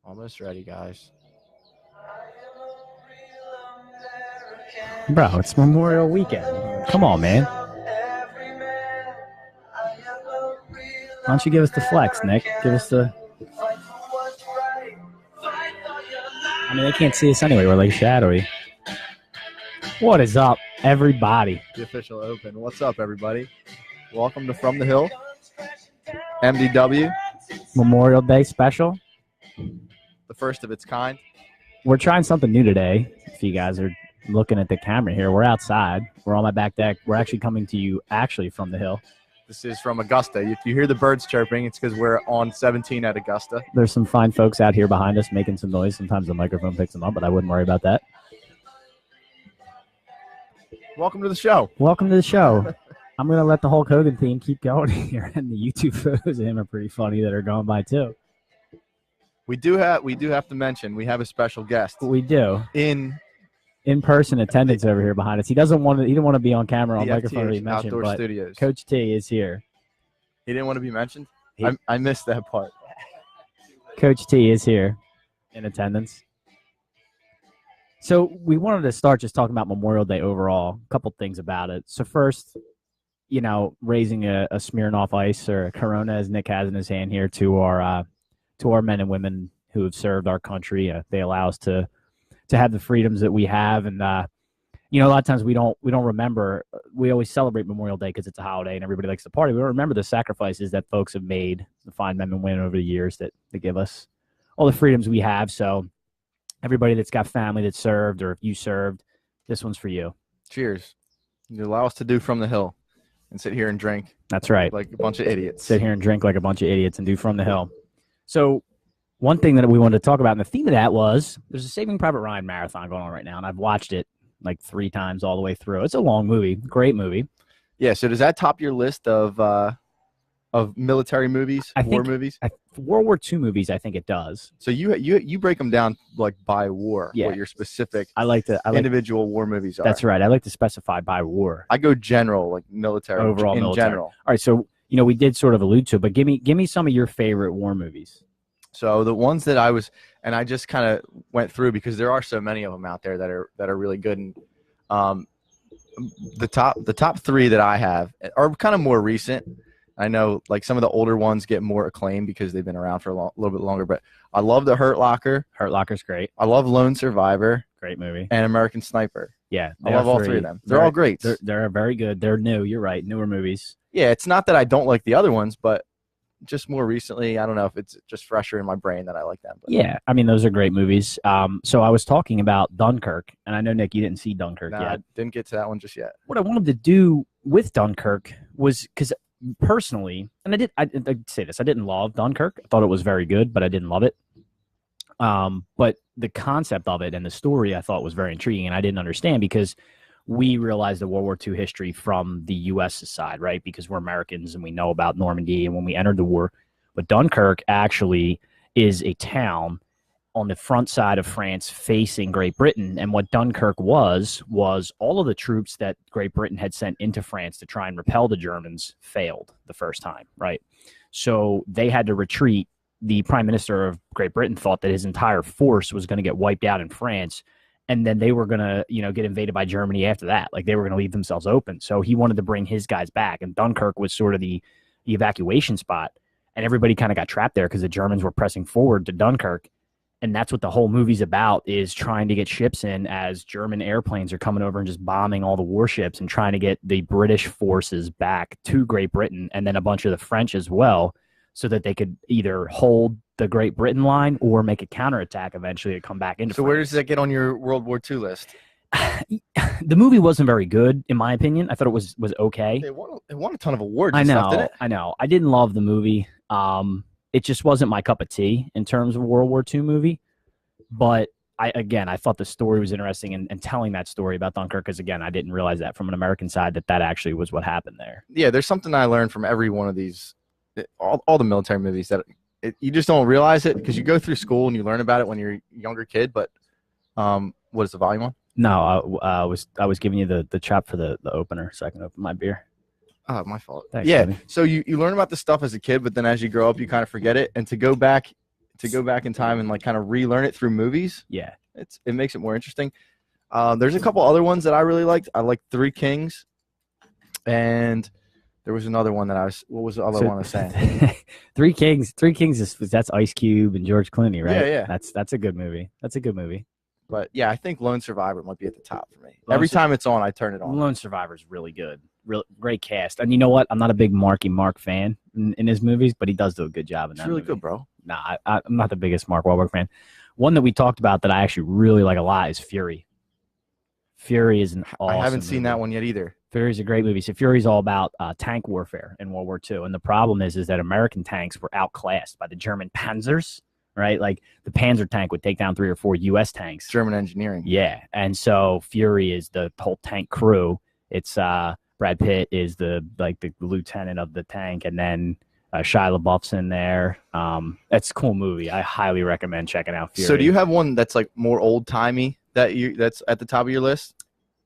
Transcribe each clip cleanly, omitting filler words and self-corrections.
Almost ready, guys. Bro, it's Memorial Weekend. Come on, man. Why don't you give us the flex, Nick? Give us the... I mean, they can't see us anyway. We're like shadowy. What is up, everybody? The official open. What's up, everybody? Welcome to From the Hill, MDW, Memorial Day special. the first of its kind. We're trying something new today. If you guys are looking at the camera here, we're outside. We're on my back deck. We're actually coming to you from the hill. This is from Augusta. If you hear the birds chirping, it's because we're on 17 at Augusta. There's some fine folks out here behind us making some noise. Sometimes the microphone picks them up, but I wouldn't worry about that. Welcome to the show. Welcome to the show. I'm going to let the Hulk Hogan theme keep going here, and the YouTube photos of him are pretty funny that are going by too. We do have to mention we have a special guest. We do. In-person attendance over here behind us. He didn't want to be on camera on microphone to be mentioned, Outdoor but Studios. Coach T is here. He didn't want to be mentioned? I missed that part. Coach T is here in attendance. So we wanted to start just talking about Memorial Day overall, a couple things about it. So first, raising a Smirnoff Ice or a Corona, as Nick has in his hand here, to our men and women who have served our country. They allow us to have the freedoms that we have, and a lot of times we don't remember. We always celebrate Memorial Day because it's a holiday and everybody likes to party. We don't remember the sacrifices that folks have made, the fine men and women over the years that give us all the freedoms we have. So everybody that's got family that served, or if you served, this one's for you. Cheers. You allow us to do From the Hill and sit here and drink. That's right. Like a bunch of idiots. Sit here and drink like a bunch of idiots and do From the Hill. So one thing that we wanted to talk about, and the theme of that was, there's a Saving Private Ryan marathon going on right now, and I've watched it like 3 times all the way through. It's a long movie, great movie. Yeah, so does that top your list of military movies, war movies? World War II movies, I think it does. So you break them down like by war, yeah. What your specific individual war movies are. That's right. I like to specify by war. I go general, like military, overall in military. General. All right, so we did sort of allude to it, but give me some of your favorite war movies. So the ones that I just kind of went through, because there are so many of them out there that are really good. And the top 3 that I have are kind of more recent. I know like some of the older ones get more acclaim because they've been around for a little bit longer. But I love The Hurt Locker. Hurt Locker's great. I love Lone Survivor. Great movie. And American Sniper. Yeah, I love all 3 of them. They're all great. They're very good. They're new. You're right. Newer movies. Yeah, it's not that I don't like the other ones, but just more recently, I don't know if it's just fresher in my brain that I like them. But. Yeah, I mean, those are great movies. So I was talking about Dunkirk, and I know, Nick, you didn't see Dunkirk yet. I didn't get to that one just yet. What I wanted to do with Dunkirk was, because personally, and I'd say this, I didn't love Dunkirk. I thought it was very good, but I didn't love it. But the concept of it and the story I thought was very intriguing, and I didn't understand because we realized the World War II history from the U.S. side, right? Because we're Americans and we know about Normandy and when we entered the war. But Dunkirk actually is a town on the front side of France facing Great Britain. And what Dunkirk was all of the troops that Great Britain had sent into France to try and repel the Germans failed the first time, right? So they had to retreat. The Prime Minister of Great Britain thought that his entire force was going to get wiped out in France. And then they were going to, get invaded by Germany after that. Like, they were going to leave themselves open. So he wanted to bring his guys back. And Dunkirk was sort of the evacuation spot. And everybody kind of got trapped there because the Germans were pressing forward to Dunkirk. And that's what the whole movie's about, is trying to get ships in as German airplanes are coming over and just bombing all the warships and trying to get the British forces back to Great Britain, and then a bunch of the French as well, so that they could either hold the Great Britain line or make a counterattack eventually to come back into France. Where does that get on your World War II list? The movie wasn't very good, in my opinion. I thought it was okay. It won a ton of awards. I know. Stuff, didn't it? I know. I didn't love the movie. It just wasn't my cup of tea in terms of a World War II movie. But I thought the story was interesting, and telling that story about Dunkirk, because again, I didn't realize that from an American side that actually was what happened there. Yeah, there's something I learned from every one of these, all the military movies, that you just don't realize it because you go through school and you learn about it when you're a younger kid. But what is the volume on? No, I was giving you the chop for the opener so I can open my beer. Oh, my fault. Thanks, yeah, buddy. so you learn about the stuff as a kid, but then as you grow up, you kind of forget it. And to go back to go back in time and like kind of relearn it through movies. Yeah. It makes it more interesting. There's a couple other ones that I really liked. I liked Three Kings, and there was another one that what was the other one I was saying? Three Kings that's Ice Cube and George Clooney, right? Yeah. That's a good movie. That's a good movie. But yeah, I think Lone Survivor might be at the top for me. Every time it's on, I turn it on. Lone Survivor is really good. Great cast. And you know what? I'm not a big Marky Mark fan in his movies, but he does do a good job in that. It's really movie. good, bro. Nah, I'm not the biggest Mark Wahlberg fan. One that we talked about that I actually really like a lot is Fury. Fury is an awesome I haven't seen movie. that one yet either. Fury's a great movie. So Fury's all about tank warfare in World War II. And the problem is that American tanks were outclassed by the German Panzers, right? Like the Panzer tank would take down 3 or 4 U.S. tanks. German engineering. Yeah. And so Fury is the whole tank crew. It's Brad Pitt is the lieutenant of the tank, and then Shia LaBeouf's in there. It's a cool movie. I highly recommend checking out Fury. So do you have one that's like more old-timey that's at the top of your list?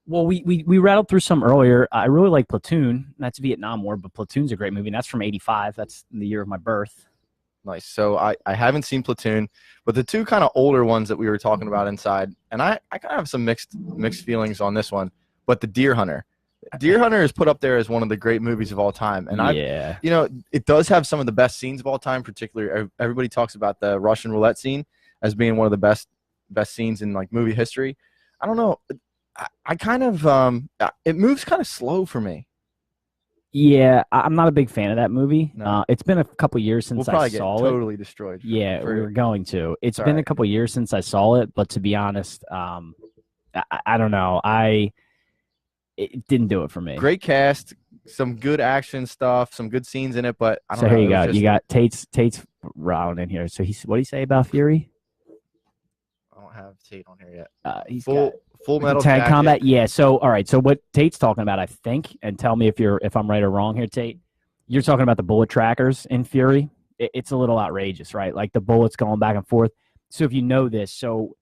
Well, we rattled through some earlier. I really like Platoon. That's Vietnam War, but Platoon's a great movie, and that's from '85. That's the year of my birth. Nice. So I haven't seen Platoon, but the two kind of older ones that we were talking about inside, and I kind of have some mixed feelings on this one, but the Deer Hunter. Deer Hunter is put up there as one of the great movies of all time. And it does have some of the best scenes of all time, particularly everybody talks about the Russian roulette scene as being one of the best scenes in like movie history. I don't know. I kind of it moves kind of slow for me. Yeah, I'm not a big fan of that movie. No. It's been a couple years since I saw it. Totally destroyed. Yeah, we were going to. It's been a couple years since I saw it, but to be honest, I don't know. It didn't do it for me. Great cast, some good action stuff, some good scenes in it, but I don't know. So here you go. You got Tate's round in here. So what do you say about Fury? I don't have Tate on here yet. He's Full Metal Tank Jacket. Combat. Yeah. So all right. So what Tate's talking about, I think, and tell me if I'm right or wrong here, Tate. You're talking about the bullet trackers in Fury. It's a little outrageous, right? Like the bullets going back and forth. So if you know this, so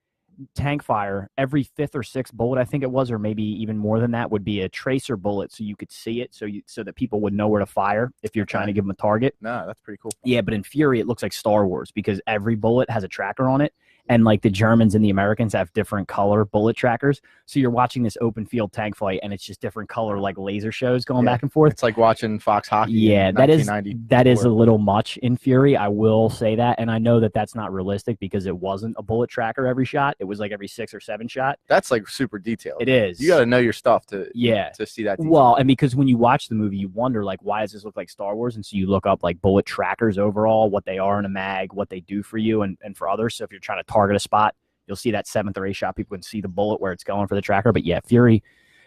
tank fire, every 5th or 6th bullet, I think it was, or maybe even more than that, would be a tracer bullet, so you could see it, so that people would know where to fire if you're trying to give them a target. No, that's pretty cool. Yeah, but in Fury, it looks like Star Wars because every bullet has a tracker on it. And like the Germans and the Americans have different color bullet trackers. So you're watching this open field tank fight and it's just different color, like laser shows going back and forth. It's like watching Fox Hockey. Yeah, that is a little much in Fury. I will say that. And I know that that's not realistic because it wasn't a bullet tracker every shot. It was like every 6 or 7 shot. That's like super detailed. It is. You got to know your stuff to see that detail. Well, and because when you watch the movie, you wonder like, why does this look like Star Wars? And so you look up like bullet trackers overall, what they are in a mag, what they do for you and for others. So if you're trying to target a spot, you'll see that 7th or 8th shot. People can see the bullet where it's going for the tracker. But yeah, Fury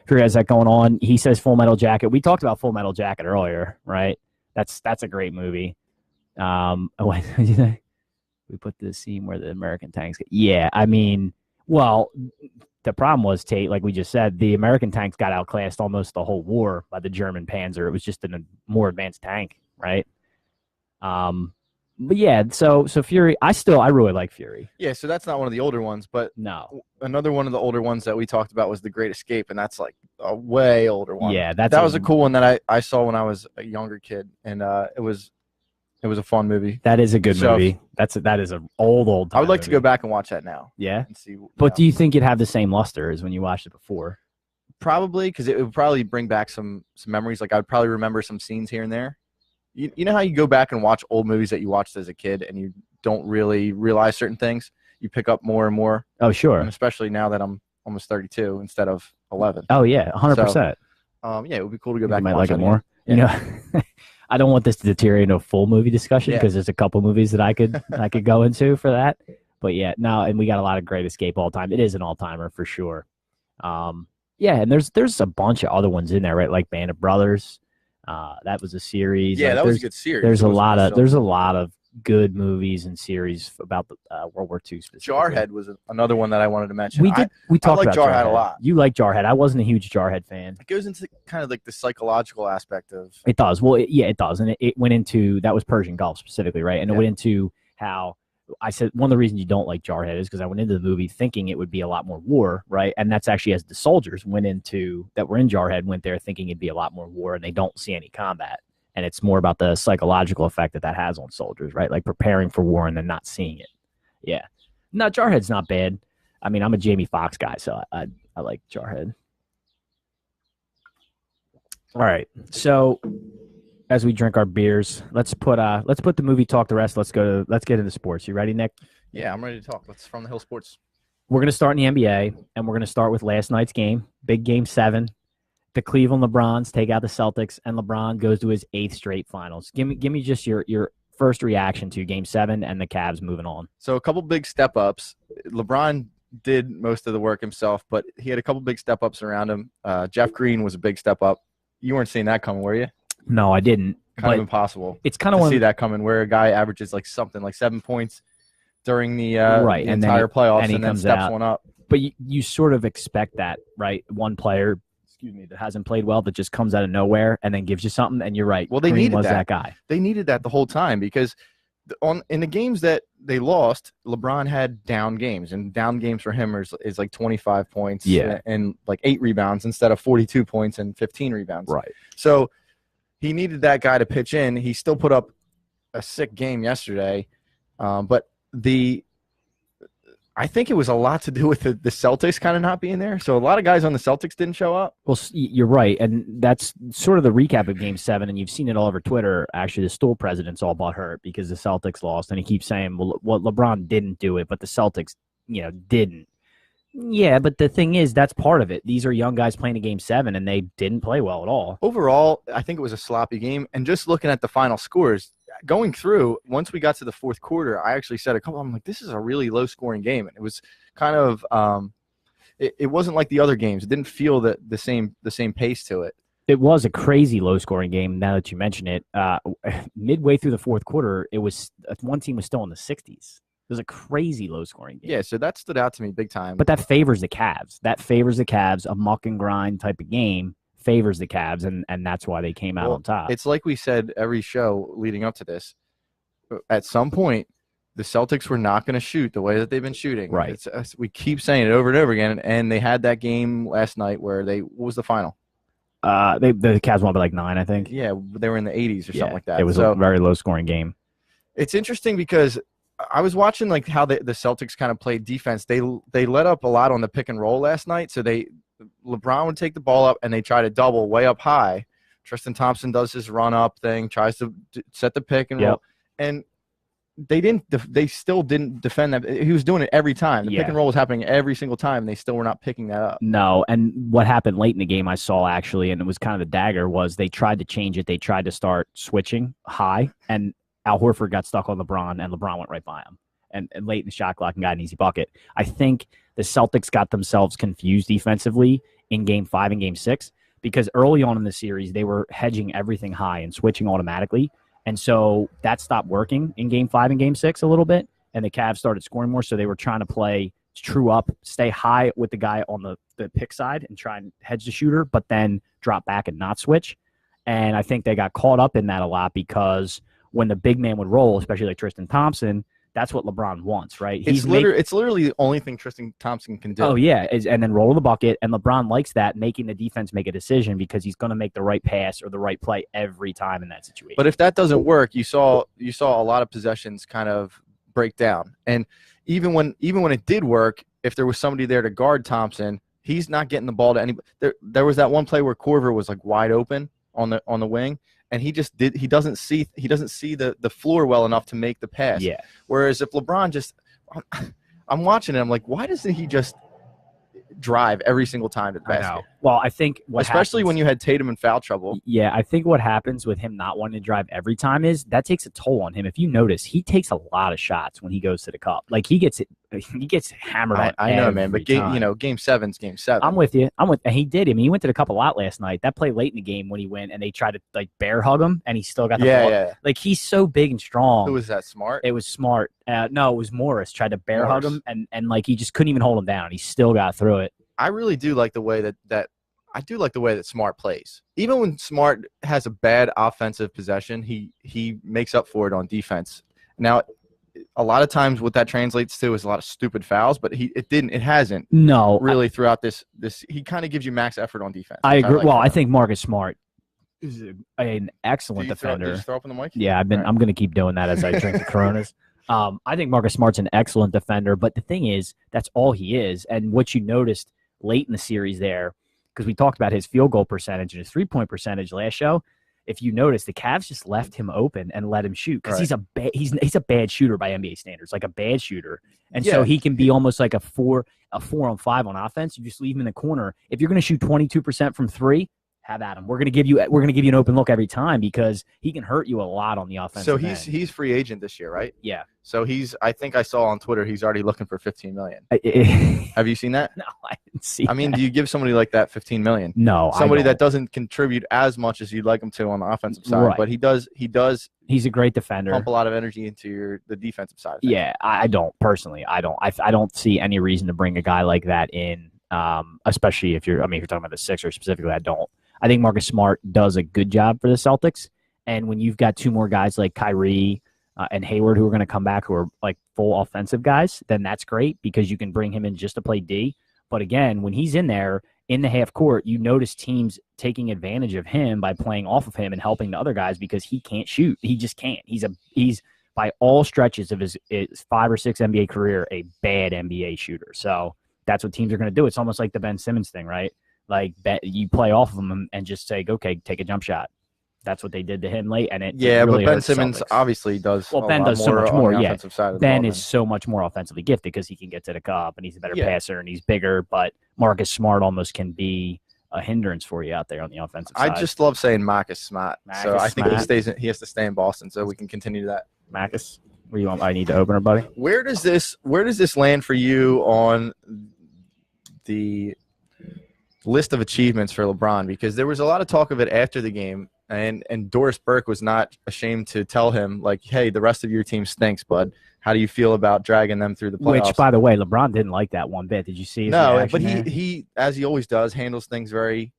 has that going on. He says Full Metal Jacket. We talked about Full Metal Jacket earlier, right? That's a great movie. What did you say? We put the scene where the American tanks get. Yeah, I mean, well, the problem was, Tate, like we just said, the American tanks got outclassed almost the whole war by the German Panzer. It was just a more advanced tank, right? But yeah, so Fury, I really like Fury. Yeah, so that's not one of the older ones, but no, another one of the older ones that we talked about was The Great Escape, and that's like a way older one. Yeah, that was a cool one that I saw when I was a younger kid, and it was a fun movie. That is a good movie. That is an old. I would like to go back and watch that now. Yeah, and see. But do you think it'd have the same luster as when you watched it before? Probably, because it would probably bring back some memories. Like I would probably remember some scenes here and there. You know how you go back and watch old movies that you watched as a kid and you don't really realize certain things? You pick up more and more. Oh, sure. And especially now that I'm almost 32 instead of 11. Oh, yeah, 100%. So, yeah, it would be cool to go back and might watch like it more. Yeah. You know, I don't want this to deteriorate into a full movie discussion because there's a couple movies that I could go into for that. But yeah, no, and we got a lot of Great Escape all time. It is an all-timer for sure. Yeah, and there's a bunch of other ones in there, right? Like Band of Brothers. That was a series. Yeah, that was a good series. There's a lot of good movies and series about the World War II specifically. Jarhead was another one that I wanted to mention. We talked about Jarhead a lot. You like Jarhead. I wasn't a huge Jarhead fan. It goes into kind of like the psychological aspect of it. Does. Well, it does. And it went into, that was Persian Gulf specifically, right? And it went into how, I said one of the reasons you don't like Jarhead is because I went into the movie thinking it would be a lot more war, right? And that's actually as the soldiers that were in Jarhead went there thinking it'd be a lot more war, and they don't see any combat. And it's more about the psychological effect that has on soldiers, right? Like preparing for war and then not seeing it. Yeah. No, Jarhead's not bad. I mean, I'm a Jamie Foxx guy, so I like Jarhead. All right. So as we drink our beers, let's put the movie talk to rest. Let's get into sports. You ready, Nick? Yeah, I'm ready to talk. Let's From the Hill Sports. We're gonna start in the NBA, and we're gonna start with last night's game, big Game 7. The Cleveland LeBrons take out the Celtics, and LeBron goes to his 8th straight finals. Give me just your first reaction to Game 7 and the Cavs moving on. So a couple big step ups. LeBron did most of the work himself, but he had a couple big step ups around him. Jeff Green was a big step up. You weren't seeing that coming, were you? No, I didn't. Kind of impossible. It's kind of to see that coming, where a guy averages like something like 7 points during the entire playoffs, and then steps out. One up. But you sort of expect that, right? One player, that hasn't played well, that just comes out of nowhere and then gives you something. And you're right. Well, they needed that guy. They needed that the whole time, because in the games that they lost, LeBron had down games, and down games for him is like 25 points, and like 8 rebounds instead of 42 points and 15 rebounds. Right. So he needed that guy to pitch in. He still put up a sick game yesterday, but I think it was a lot to do with the Celtics kind of not being there. So a lot of guys on the Celtics didn't show up. Well, you're right. And that's sort of the recap of Game 7. And you've seen it all over Twitter. Actually, the Stool president's all butthurt because the Celtics lost. And he keeps saying, well, LeBron didn't do it, but the Celtics, didn't. Yeah, but the thing is, that's part of it. These are young guys playing a Game 7, and they didn't play well at all. Overall, I think it was a sloppy game. And just looking at the final scores, going through, once we got to the fourth quarter, I actually said I'm like, this is a really low-scoring game. And it was kind of it wasn't like the other games. It didn't feel the same pace to it. It was a crazy low-scoring game, now that you mention it. Midway through the fourth quarter, it was one team was still in the 60s. It was a crazy low-scoring game. Yeah, so that stood out to me big time. But that favors the Cavs. A muck and grind type of game favors the Cavs, and that's why they came out on top. It's like we said every show leading up to this. At some point, the Celtics were not going to shoot the way that they've been shooting. Right. We keep saying it over and over again, and they had that game last night where what was the final? The Cavs won by like 9, I think. Yeah, they were in the 80s or something like that. It was a very low-scoring game. It's interesting because I was watching like how the Celtics kind of played defense. They let up a lot on the pick and roll last night, so LeBron would take the ball up and they try to double way up high. Tristan Thompson does his run up thing, tries to set the pick and roll, and they still didn't defend that. He was doing it every time. The pick and roll was happening every single time, and they still were not picking that up. No, and what happened late in the game I saw actually, and it was kind of the dagger, was they tried to change it. They tried to start switching high, and Al Horford got stuck on LeBron, and LeBron went right by him. And late in the shot clock and got an easy bucket. I think the Celtics got themselves confused defensively in Game 5 and Game 6 because early on in the series, they were hedging everything high and switching automatically. And so that stopped working in Game 5 and Game 6 a little bit, and the Cavs started scoring more, so they were trying to play true up, stay high with the guy on the pick side and try and hedge the shooter, but then drop back and not switch. And I think they got caught up in that a lot because when the big man would roll, especially like Tristan Thompson, that's what LeBron wants, right? It's literally the only thing Tristan Thompson can do. Oh, yeah, and then roll the bucket, and LeBron likes that, making the defense make a decision because he's going to make the right pass or the right play every time in that situation. But if that doesn't work, you saw a lot of possessions kind of break down. And even when it did work, if there was somebody there to guard Thompson, he's not getting the ball to anybody. There was that one play where Korver was like wide open on the wing. And he doesn't see the floor well enough to make the pass. Yeah. Whereas if LeBron I'm watching it, I'm like, why doesn't he just drive every single time to the basket? Well, I think especially when you had Tatum in foul trouble. Yeah, I think what happens with him not wanting to drive every time is that takes a toll on him. If you notice, he takes a lot of shots when he goes to the cup. Like he gets hammered. I know, man. But Game 7's Game 7. I'm with you. And he did. I mean, he went to the cup a lot last night. That play late in the game when he went and they tried to like bear hug him, and he still got the ball. Yeah. Like he's so big and strong. Who was that? Smart? It was Smart. No, it was Morris. Tried to bear hug him, and like he just couldn't even hold him down. He still got through it. I really do like the way that Smart plays. Even when Smart has a bad offensive possession, he makes up for it on defense. Now, a lot of times what that translates to is a lot of stupid fouls, but it hasn't. No. Really throughout this he kind of gives you max effort on defense. I agree. I think Marcus Smart is an excellent Did defender. you throw up on the mic? Yeah, I'm going to keep doing that as I drink the Coronas. I think Marcus Smart's an excellent defender, but the thing is, that's all he is. And what you noticed late in the series there, because we talked about his field goal percentage and his 3-point percentage last show. If you notice, the Cavs just left him open and let him shoot because he's a bad shooter by NBA standards, like a bad shooter, and so he can be almost like a 4-on-5 on offense. You just leave him in the corner. If you're going to shoot 22% from three, have at him. We're going to give you an open look every time because he can hurt you a lot on the offense. So he's free agent this year, right? Yeah. So I think I saw on Twitter he's already looking for $15 million. Have you seen that? No, I didn't see. I mean, do you give somebody like that $15 million? No, somebody that doesn't contribute as much as you'd like him to on the offensive side, right. But he does. He's a great defender. Pump a lot of energy into the defensive side. Of things. Yeah, I don't personally. I don't see any reason to bring a guy like that in, especially if you're talking about the Sixers specifically. I don't. I think Marcus Smart does a good job for the Celtics, and when you've got two more guys like Kyrie and Hayward who are going to come back who are like full offensive guys, then that's great because you can bring him in just to play D. But again, when he's in there in the half court, you notice teams taking advantage of him by playing off of him and helping the other guys because he can't shoot. He just can't. He's by all stretches of his 5 or 6 NBA career a bad NBA shooter. So that's what teams are going to do. It's almost like the Ben Simmons thing, right? Like you play off of him and just say, okay, take a jump shot. That's what they did to him late, and it really but Ben Simmons obviously does. Well, Ben does so much more. Yeah, Ben is so so much more offensively gifted because he can get to the cup and he's a better passer and he's bigger. But Marcus Smart almost can be a hindrance for you out there on the offensive side. I just love saying Marcus Smart. So I think he has to stay in Boston so we can continue that. Marcus, where do you want? I need to open her, buddy. Where does this land for you on the list of achievements for LeBron? Because there was a lot of talk of it after the game, and Doris Burke was not ashamed to tell him, like, hey, the rest of your team stinks, bud. How do you feel about dragging them through the playoffs? Which, by the way, LeBron didn't like that one bit. Did you see his reaction but there? he, as he always does, handles things in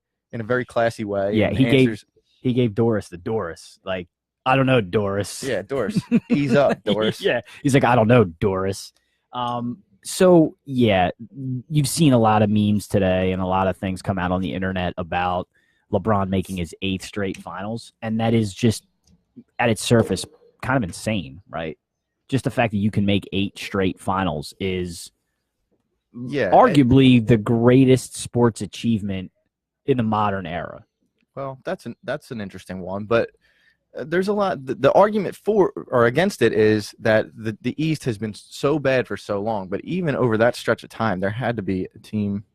a very classy way. Yeah, he gave Doris the Doris. Like, I don't know, Doris. Yeah, Doris. Ease up, Doris. Yeah, he's like, I don't know, Doris. So, yeah, you've seen a lot of memes today and a lot of things come out on the internet about LeBron making his 8th straight finals. And that is just, at its surface, kind of insane, right? Just the fact that you can make 8 straight finals is arguably the greatest sports achievement in the modern era. Well, that's an interesting one, but there's a lot. The argument for or against it is that the East has been so bad for so long, but even over that stretch of time, there had to be a team.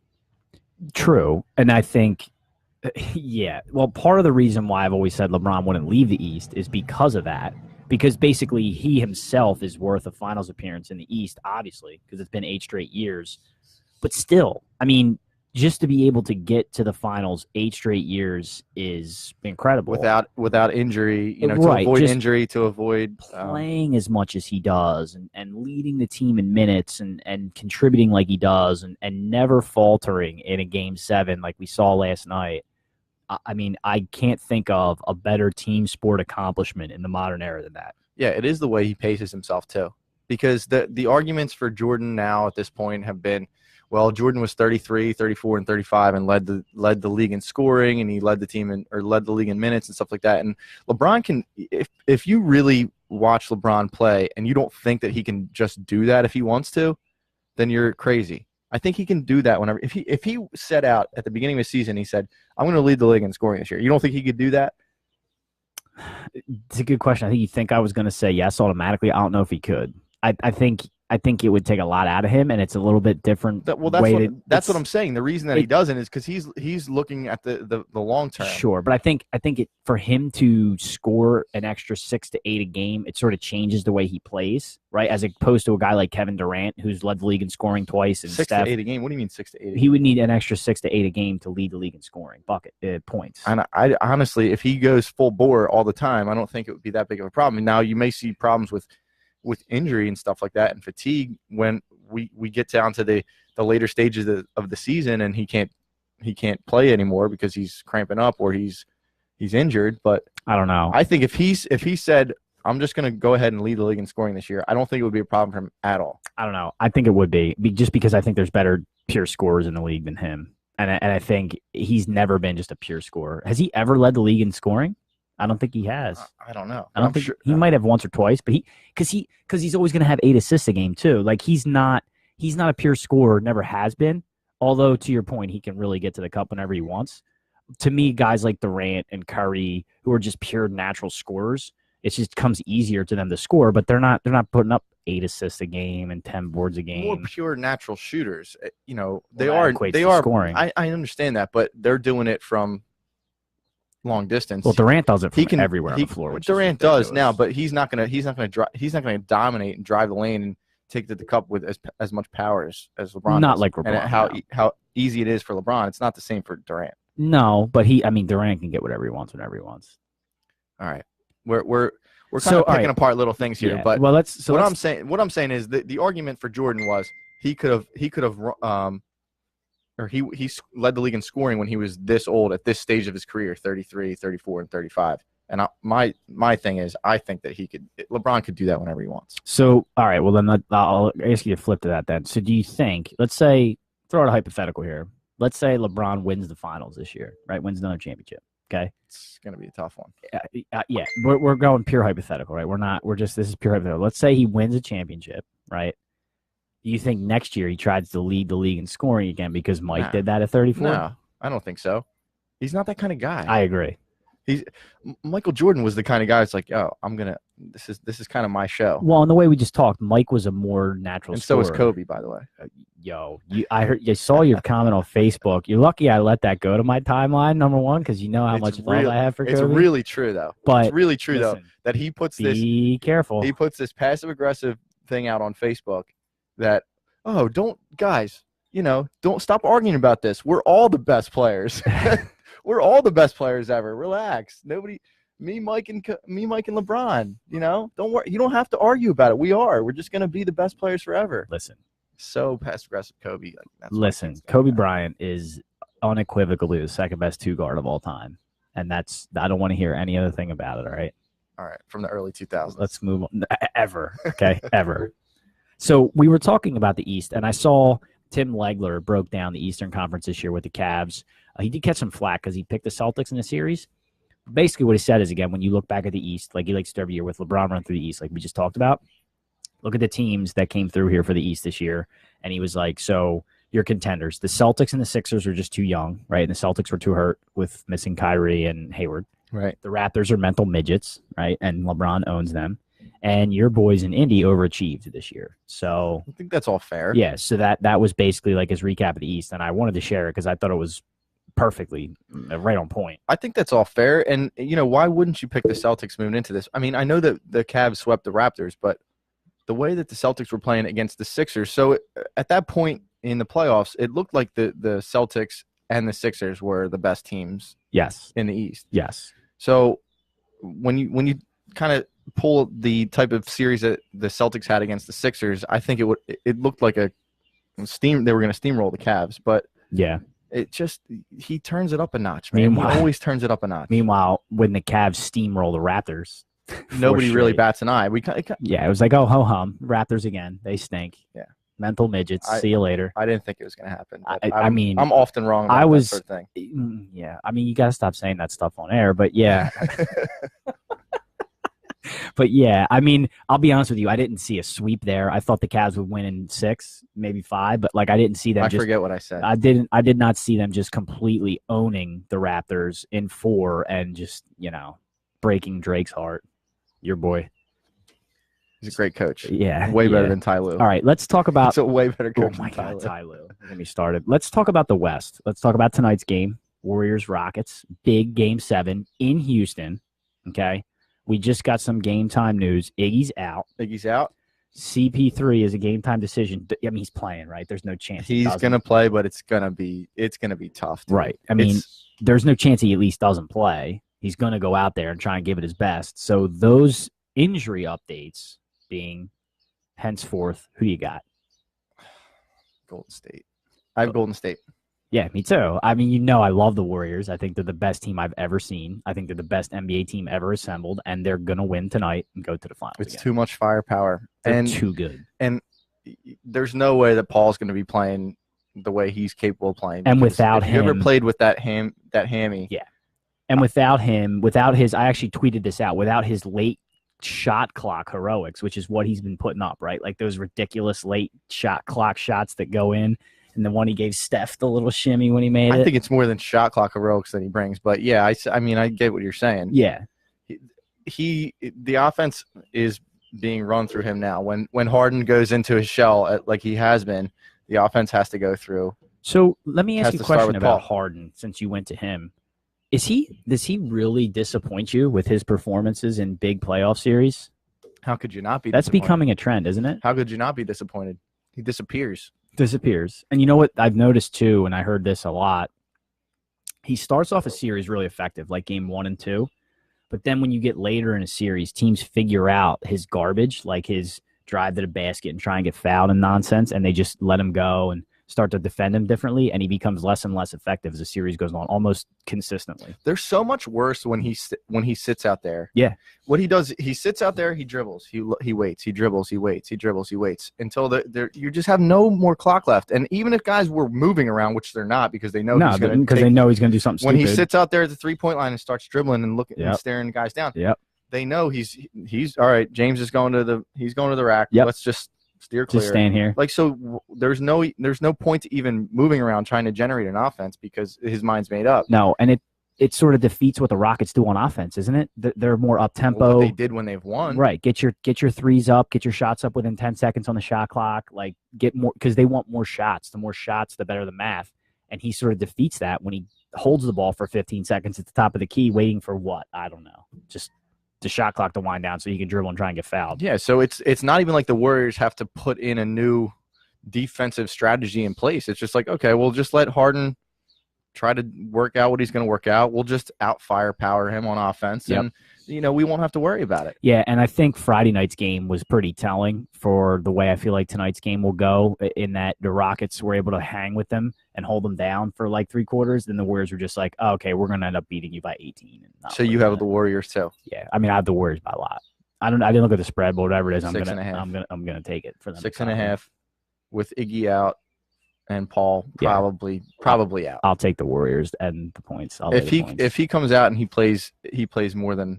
True, and I think, yeah. Well, part of the reason why I've always said LeBron wouldn't leave the East is because of that. Because basically, he himself is worth a finals appearance in the East, obviously, because it's been 8 straight years. But still, I mean, just to be able to get to the finals 8 straight years is incredible. Without injury, to avoid injury, to avoid playing as much as he does and leading the team in minutes and contributing like he does and never faltering in a game 7 like we saw last night. I mean, I can't think of a better team sport accomplishment in the modern era than that. Yeah, it is the way he paces himself too. Because the arguments for Jordan now at this point have been, well, Jordan was 33, 34, and 35 and led the league in scoring, and he led the league in minutes and stuff like that. And LeBron can, if you really watch LeBron play and you don't think that he can just do that if he wants to, then you're crazy. I think he can do that whenever. If he set out at the beginning of the season, he said, I'm going to lead the league in scoring this year. You don't think he could do that? It's a good question. I think I was going to say yes automatically. I don't know if he could. I think it would take a lot out of him, and it's a little bit different. That's what I'm saying. The reason that he doesn't is because he's looking at the long term. Sure, but I think for him to score an extra 6 to 8 a game, it sort of changes the way he plays, right? As opposed to a guy like Kevin Durant, who's led the league in scoring twice, and 6 to 8 a game. What do you mean 6 to 8? He would need an extra 6 to 8 a game to lead the league in scoring points. And I honestly, if he goes full bore all the time, I don't think it would be that big of a problem. Now you may see problems with injury and stuff like that and fatigue when we get down to the later stages of the season and he can't play anymore because he's cramping up or he's injured. But I don't know. I think if he said, I'm just going to go ahead and lead the league in scoring this year, I don't think it would be a problem for him at all. I don't know. I think it would be just because I think there's better pure scorers in the league than him. And I think he's never been just a pure scorer. Has he ever led the league in scoring? I don't think he has. I don't know. I don't think he might have once or twice, but because he's always going to have 8 assists a game too. Like he's not a pure scorer, never has been. Although to your point, he can really get to the cup whenever he wants. To me, guys like Durant and Curry, who are just pure natural scorers, it just comes easier to them to score. But they're not putting up 8 assists a game and 10 boards a game. More pure natural shooters. You know, Well, they are scoring. I understand that, but they're doing it from long distance. Well, Durant does it from everywhere on the floor. Which Durant does now, but he's not gonna dominate and drive the lane and take to the cup with as much power as LeBron. Not does. like LeBron. And how easy it is for LeBron. It's not the same for Durant. No, but Durant can get whatever he wants whenever he wants. All right, we're kind of picking apart little things here, but I'm saying is that the argument for Jordan was he could have or he led the league in scoring when he was this old at this stage of his career, 33, 34, and 35. And my thing is, I think that LeBron could do that whenever he wants. So, all right, well then I'll ask you to flip to that then. So, do you think? Let's say, throw out a hypothetical here. Let's say LeBron wins the finals this year, right? Wins another championship. Okay, it's gonna be a tough one. Yeah, we're going pure hypothetical, right? This is pure hypothetical. Let's say he wins a championship, right? Do you think next year he tries to lead the league in scoring again because Mike did that at 34? No, I don't think so. He's not that kind of guy. I agree. Michael Jordan was the kind of guy that's like, oh, this is kind of my show. Well, in the way we just talked, Mike was a more natural and scorer. So was Kobe, by the way. I saw your comment on Facebook. You're lucky I let that go to my timeline, number one, because you know how much love I have for Kobe. It's really true, though. But it's really true, though, that he puts be careful. He puts this passive-aggressive thing out on Facebook that, don't stop arguing about this. We're all the best players. We're all the best players ever. Relax. Me, Mike, and LeBron. Don't worry. You don't have to argue about it. We are. We're just gonna be the best players forever. Listen. So passive aggressive, Kobe. Listen, Kobe Bryant is unequivocally the second best 2 guard of all time, and I don't want to hear any other thing about it. All right. From the early 2000s. Let's move on. Ever. Okay. Ever. So we were talking about the East, and I saw Tim Legler broke down the Eastern Conference this year with the Cavs. He did catch some flack because he picked the Celtics in the series. Basically, what he said is, again, when you look back at the East, like he likes to every year with LeBron run through the East, like we just talked about, look at the teams that came through here for the East this year. And he was like, so your contenders, the Celtics and the Sixers are just too young, right? And the Celtics were too hurt with missing Kyrie and Hayward. Right. The Raptors are mental midgets, right? And LeBron owns them. And your boys in Indy overachieved this year. So I think that's all fair. Yeah. So that was basically like his recap of the East. And I wanted to share it because I thought it was perfectly right on point. I think that's all fair. And, why wouldn't you pick the Celtics moving into this? I mean, I know that the Cavs swept the Raptors, but the way that the Celtics were playing against the Sixers, so at that point in the playoffs, it looked like the Celtics and the Sixers were the best teams in the East. Yes. So when you kind of pull the type of series that the Celtics had against the Sixers, I think it looked like they were going to steamroll the Cavs, but yeah. He turns it up a notch, man. He always turns it up a notch. Meanwhile, when the Cavs steamroll the Raptors, nobody really bats an eye. It was like, oh, ho-hum, Raptors again. They stink. Yeah. Mental midgets. See you later. I didn't think it was going to happen. I'm often wrong about that sort of thing. Yeah. I mean, you got to stop saying that stuff on air, but yeah. But yeah, I mean, I'll be honest with you. I didn't see a sweep there. I thought the Cavs would win in 6, maybe 5, but I didn't see them. I forget what I said. I did not see them just completely owning the Raptors in 4 and just, breaking Drake's heart. Your boy. He's a great coach. Yeah. Way better than Ty Lue. All right, let's talk about It's a way better coach than Ty Lue. Ty Lue. Get me started. Let's talk about the West. Let's talk about tonight's game. Warriors-Rockets. Big Game 7 in Houston. Okay. We just got some game time news. Iggy's out. CP3 is a game time decision. I mean, he's playing, right? There's no chance he's going to play, but it's going to be tough. Right. I mean, there's no chance he at least doesn't play. He's going to go out there and try and give it his best. So those injury updates being henceforth, who do you got? Golden State. I have Golden State. Yeah, me too. I mean, I love the Warriors. I think they're the best team I've ever seen. I think they're the best NBA team ever assembled, and they're going to win tonight and go to the finals. It's too much firepower. They're too good. And there's no way that Paul's going to be playing the way he's capable of playing. And Because without if you ever him- played with that hammy, Yeah. And without him, without his, I actually tweeted this out, without his late shot clock heroics, which is what he's been putting up, right? Like those ridiculous late shot clock shots that go in. And the one he gave Steph the little shimmy when he made it. I think it's more than shot clock heroics that he brings. But yeah, I mean, I get what you're saying. Yeah. The offense is being run through him now. When Harden goes into his shell like he has been, the offense has to go through. So let me ask Has you a to start question with about Paul. Harden since you went to him. Does he really disappoint you with his performances in big playoff series? How could you not be That's disappointed? becoming a trend, isn't it? How could you not be disappointed? He disappears. Disappears. And you know what I've noticed too, and I heard this a lot. He starts off a series really effective, like game 1 and 2. But then when you get later in a series, teams figure out his garbage, like his drive to the basket and try and get fouled and nonsense, and they just let him go and start to defend him differently, and he becomes less and less effective as the series goes on, almost consistently. They're so much worse when he sits out there. Yeah. What he does, he sits out there, he dribbles, he waits, he dribbles, he waits, he dribbles, he waits until you just have no more clock left. And even if guys were moving around, which they're not because they know he's going to because they know he's going to do something when stupid. he sits out there at the 3-point line and starts dribbling and looking and Yep. staring guys down. Yep. They know he's all right. James is going to the rack. Yep. Let's just steer clear. Just stand here. Like so, there's no point to even moving around trying to generate an offense because his mind's made up. No, and it sort of defeats what the Rockets do on offense, isn't it? They're more up tempo. What they did when they've won. Right. Get your threes up, get your shots up within 10 seconds on the shot clock. Like get more because they want more shots. The more shots, the better the math. And he sort of defeats that when he holds the ball for 15 seconds at the top of the key, waiting for what? I don't know. Just the shot clock to wind down so you can dribble and try and get fouled. Yeah, so it's not even like the Warriors have to put in a new defensive strategy in place. It's just like, okay, we'll just let Harden try to work out what he's going to work out. We'll just out firepower him on offense, Yep. and we won't have to worry about it. Yeah, and I think Friday night's game was pretty telling for the way I feel like tonight's game will go, in that the Rockets were able to hang with them and hold them down for like 3 quarters. Then the Warriors were just like, oh, okay, we're going to end up beating you by 18. And not So you winning have that. the Warriors too. Yeah, I mean, I have the Warriors by a lot. I didn't look at the spread, but whatever it is, I'm 6.5. gonna take it for them. 6.5 with Iggy out and Paul Yeah. probably out. I'll take the Warriors and the points. I'll lay the points. If he comes out and he plays more than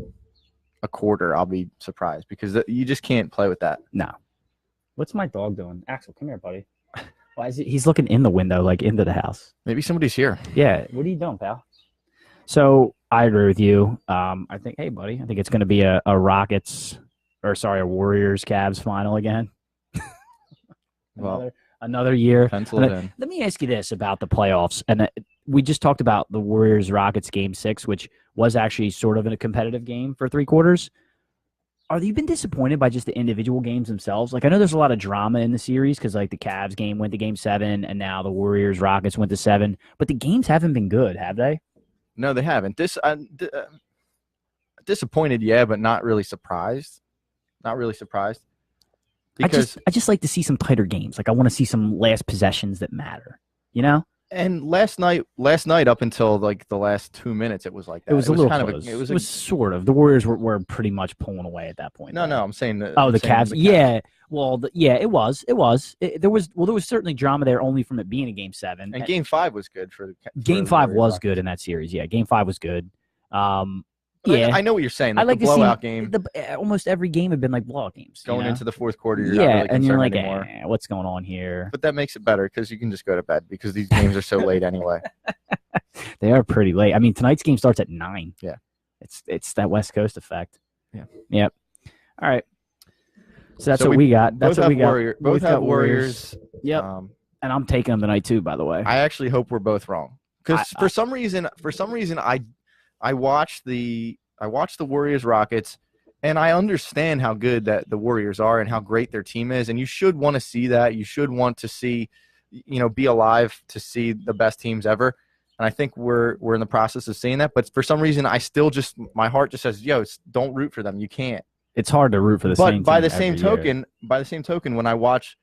a quarter, I'll be surprised because you just can't play with that. No. What's my dog doing? Axel, come here, buddy. Why is he's looking in the window, like into the house. Maybe somebody's here. Yeah. What are you doing, pal? So I agree with you. I think, hey, buddy, I think it's going to be a Warriors Cavs final again. Well, another year. pencil it in. Let me ask you this about the playoffs. And we just talked about the Warriors-Rockets game 6, which was actually sort of a competitive game for 3 quarters. Are you been disappointed by just the individual games themselves? Like, I know there's a lot of drama in the series because, like, the Cavs game went to game 7, and now the Warriors-Rockets went to 7. But the games haven't been good, have they? No, they haven't. Disappointed, yeah, but not really surprised. Not really surprised. Because I just like to see some tighter games. Like, I want to see some last possessions that matter, you know? and last night up until like the last 2 minutes, it was like that. It was a little kind close. of it was, it was sort of. The Warriors were pretty much pulling away at that point. no, I'm saying that. Oh, the Cavs. Yeah. Well, it was. There was certainly drama there, only from it being a game 7. And game 5 was good for the Game for 5 the was Rockets. good in that series. Yeah, game 5 was good. But Yeah, I know what you're saying. I Like like the to blowout see game almost every game had been like blowout games. going into the fourth quarter. You're yeah, not really and you're like, concerned anymore. what's going on here? But that makes it better because you can just go to bed because these games are so late anyway. They are pretty late. I mean, tonight's game starts at 9. Yeah. It's that West Coast effect. Yeah. Yep. All right. So that's So what we got. That's both what we got. both Both have got Warriors. Yep. And I'm taking them tonight too, by the way. I actually hope we're both wrong because I- for some reason, I watched the Warriors Rockets, and I understand how good that the Warriors are and how great their team is, and you should want to see that. You should want to see, be alive to see the best teams ever. And I think we're in the process of seeing that. But for some reason, I still my heart just says, don't root for them. You can't. It's hard to root for the same. But by team the same every year. token, when I watch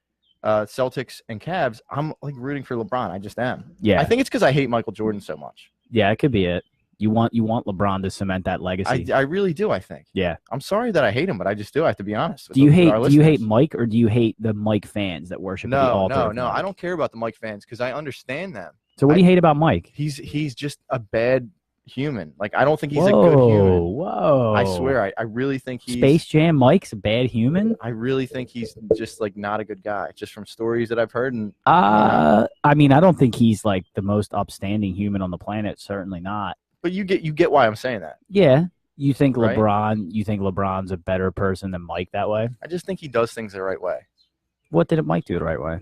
Celtics and Cavs, I'm like rooting for LeBron. I just am. Yeah. I think it's because I hate Michael Jordan so much. Yeah, it could be it. You want LeBron to cement that legacy. I really do. I think. Yeah. I'm sorry that I hate him, but I just do. I have to be honest. Do you hate listeners. Mike, or do you hate the Mike fans that worship at the altar? No. I don't care about the Mike fans because I understand them. So what do you hate about Mike? He's just a bad human. Like, I don't think he's a good human. Whoa. I swear, I really think he's Space Jam Mike's a bad human? I really think he's just like not a good guy, just from stories that I've heard. And I mean, I don't think he's like the most upstanding human on the planet. Certainly not. But you get why I'm saying that. Yeah. You think Right? LeBron's a better person than Mike that way? I just think he does things the right way. What did Mike do the right way?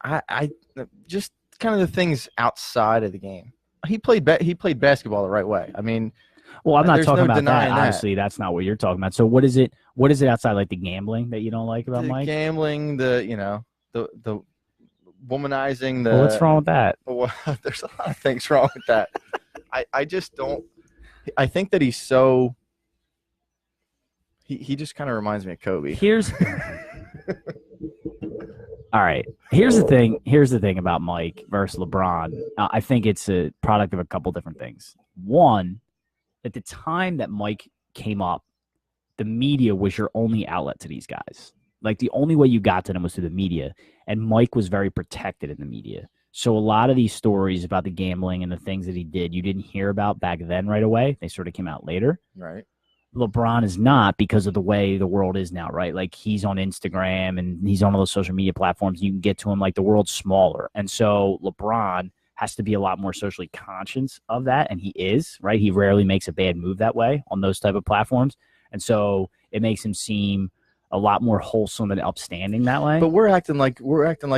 I just kind of the things outside of the game. He played basketball the right way. I mean, well, I'm not there's talking no about that. denying that. Obviously, that's not what you're talking about. So what is it? What is it outside like the gambling that you don't like about the Mike? gambling, the womanizing, the Well, what's wrong with that? Well, there's a lot of things wrong with that. I just don't. I think that he's so. He just kind of reminds me of Kobe. All right. Here's the thing about Mike versus LeBron. I think it's a product of a couple different things. One, at the time that Mike came up, the media was your only outlet to these guys. Like, the only way you got to them was through the media, and Mike was very protected in the media. So a lot of these stories about the gambling and the things that he did, you didn't hear about back then right away. They sort of came out later. Right. LeBron is not, because of the way the world is now, right? Like, he's on Instagram and he's on all those social media platforms. You can get to him. Like, the world's smaller. And so LeBron has to be a lot more socially conscious of that. And he is, right? He rarely makes a bad move that way on those type of platforms. And so it makes him seem a lot more wholesome and upstanding that way. But we're acting like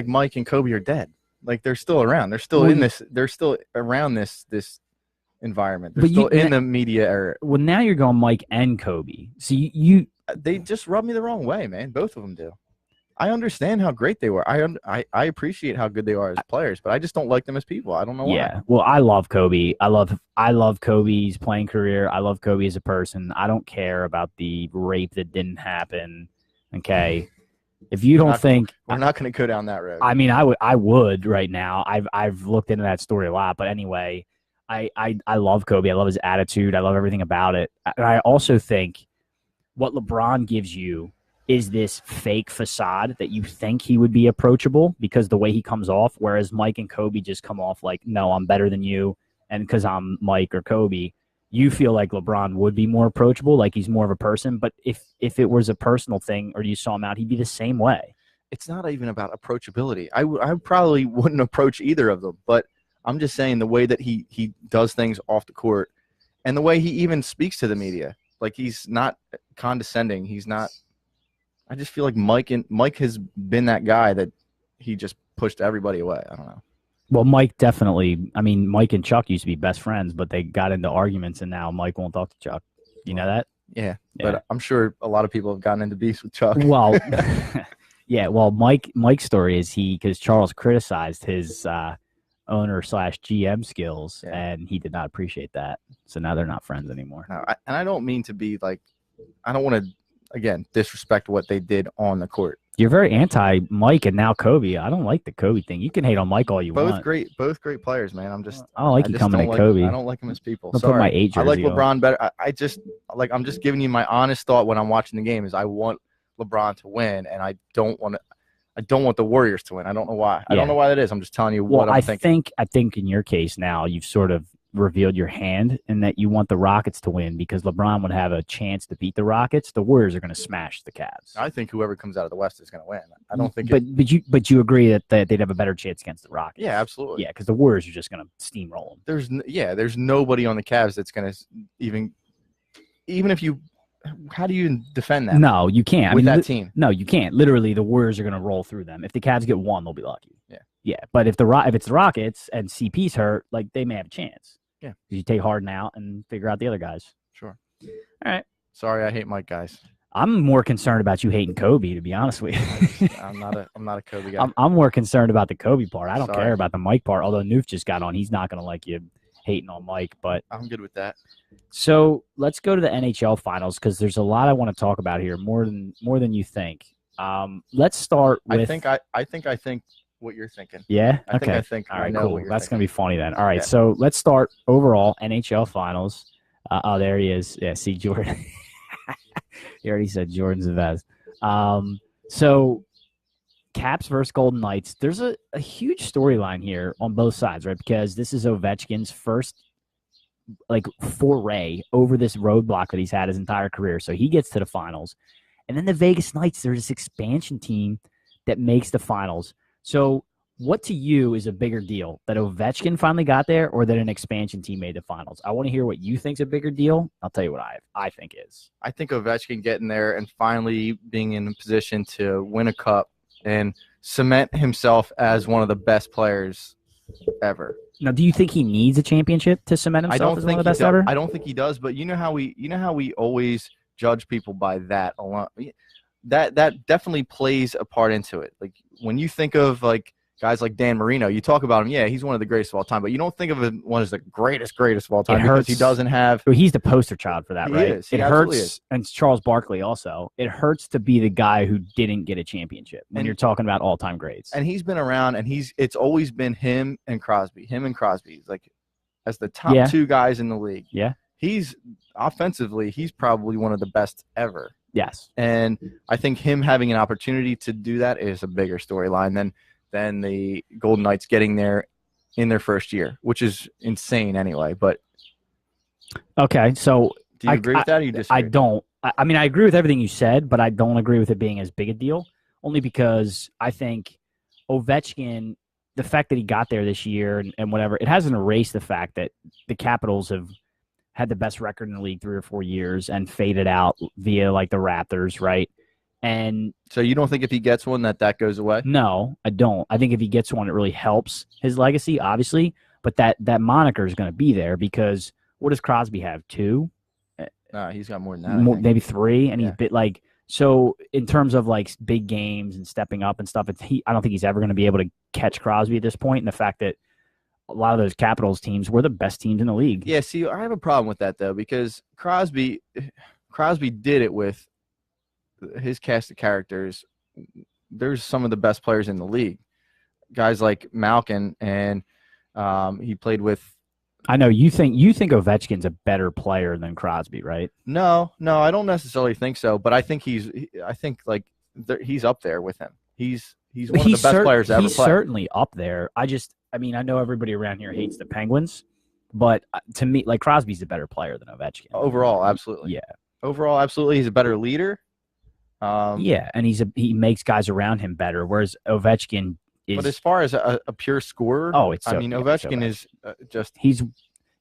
Mike and Kobe are dead. Like, they're still around. They're still in this. They're still around this environment. They're still in the media era. Well, now you're going Mike and Kobe. So they just rub me the wrong way, man. Both of them do. I understand how great they were. I appreciate how good they are as players, but I just don't like them as people. I don't know why. Yeah. Well, I love Kobe. I love Kobe's playing career. I love Kobe as a person. I don't care about the rape that didn't happen. Okay. If you don't think we're not going to go down that road. I mean, I would right now. I've looked into that story a lot, but anyway, I love Kobe. I love his attitude. I love everything about it. And I also think what LeBron gives you is this fake facade that you think he would be approachable because the way he comes off, whereas Mike and Kobe just come off like, no, I'm better than you. And because I'm Mike or Kobe, you feel like LeBron would be more approachable, like he's more of a person. But if it was a personal thing or you saw him out, he'd be the same way. It's not even about approachability. I probably wouldn't approach either of them, but I'm just saying the way that he does things off the court and the way he even speaks to the media. Like, he's not condescending. He's not – I just feel like Mike has been that guy that he just pushed everybody away. I don't know. Well, Mike definitely – I mean, Mike and Chuck used to be best friends, but they got into arguments, and now Mike won't talk to Chuck. You know that? Yeah, but I'm sure a lot of people have gotten into beefs with Chuck. Well, yeah, well, Mike's story is because Charles criticized his owner/GM skills, and he did not appreciate that. So now they're not friends anymore. No, and I don't mean to be like – I don't want to, again, disrespect what they did on the court. You're very anti-Mike and now Kobe. I don't like the Kobe thing. You can hate on Mike all you want. Both great players, man. I don't like you coming at Kobe. I don't like him as people. I'll put my 8 jersey I like on. LeBron better. I'm just giving you my honest thought when I'm watching the game is I want LeBron to win, and I don't want the Warriors to win. I don't know why. I don't know why that is. I'm just telling you what I'm thinking. I think in your case now you've sort of revealed your hand in that you want the Rockets to win because LeBron would have a chance to beat the Rockets. The Warriors are going to smash the Cavs. I think whoever comes out of the West is going to win. I don't think. But you agree that they'd have a better chance against the Rockets? Yeah, absolutely. Yeah, because the Warriors are just going to steamroll them. There's nobody on the Cavs that's going to even if you. How do you defend that? No, you can't. With that team. No, you can't. Literally, the Warriors are going to roll through them. If the Cavs get one, they'll be lucky. Yeah. Yeah, but if it's the Rockets and CP's hurt, like they may have a chance. Yeah. You take Harden out and figure out the other guys. Sure. All right. Sorry, I hate Mike, guys. I'm more concerned about you hating Kobe, to be honest with you. I'm not a Kobe guy. I'm more concerned about the Kobe part. I don't care about the Mike part. Although Noof just got on, he's not going to like you hating on Mike. But I'm good with that. So let's go to the NHL Finals because there's a lot I want to talk about here, more than you think. Let's start with. I think what you're thinking. Yeah. I Okay. think All I right. know Cool. what you're That's thinking. gonna be funny then. All right. Yeah. So let's start overall NHL Finals. Oh, there he is. Yeah. See Jordan. He already said Jordan's the best. So Caps versus Golden Knights. There's a huge storyline here on both sides, right? Because this is Ovechkin's first foray over this roadblock that he's had his entire career. So he gets to the finals. And then the Vegas Knights, they're this expansion team that makes the finals. So what to you is a bigger deal? That Ovechkin finally got there or that an expansion team made the finals? I want to hear what you think's a bigger deal. I'll tell you what I think is. I think Ovechkin getting there and finally being in a position to win a cup and cement himself as one of the best players ever. Now, do you think he needs a championship to cement himself as one of the best ever? I don't think he does, but you know how we always judge people by that alone. That definitely plays a part into it. Like when you think of like guys like Dan Marino, you talk about him, yeah, he's one of the greatest of all time, but you don't think of him one as the greatest of all time because he doesn't have. Well, he's the poster child for that, He right? is. He it absolutely hurts, is. and Charles Barkley also. It hurts to be the guy who didn't get a championship when you're talking about all-time greats. And he's been around, and it's always been him and Crosby. Like as the top two guys in the league. Yeah. He's offensively, he's probably one of the best ever. Yes. And I think him having an opportunity to do that is a bigger storyline than the Golden Knights getting there in their first year, which is insane anyway. But okay, so do you agree with that or you disagree? I don't. I mean, I agree with everything you said, but I don't agree with it being as big a deal, only because I think Ovechkin, the fact that he got there this year and whatever, it hasn't erased the fact that the Capitals have had the best record in the league 3 or 4 years and faded out via like the Raptors, right? And so you don't think if he gets one that goes away? No, I don't. I think if he gets one, it really helps his legacy, obviously. But that moniker is going to be there because what does Crosby have? 2? No, he's got more than that. Maybe 3, and he's bit like so. In terms of like big games and stepping up and stuff, I don't think he's ever going to be able to catch Crosby at this point. And the fact that a lot of those Capitals teams were the best teams in the league. Yeah, see, I have a problem with that though because Crosby did it with his cast of characters. There's some of the best players in the league, guys like Malkin, and he played with. I know you think Ovechkin's a better player than Crosby, right? No, I don't necessarily think so, but I think he's up there with him. He's one of the best players to ever play. He's certainly up there. I know everybody around here hates the Penguins, but to me, like Crosby's a better player than Ovechkin. Overall, absolutely. Yeah. Overall, absolutely, he's a better leader. And he makes guys around him better, whereas Ovechkin is. But as far as a pure scorer, Ovechkin is just.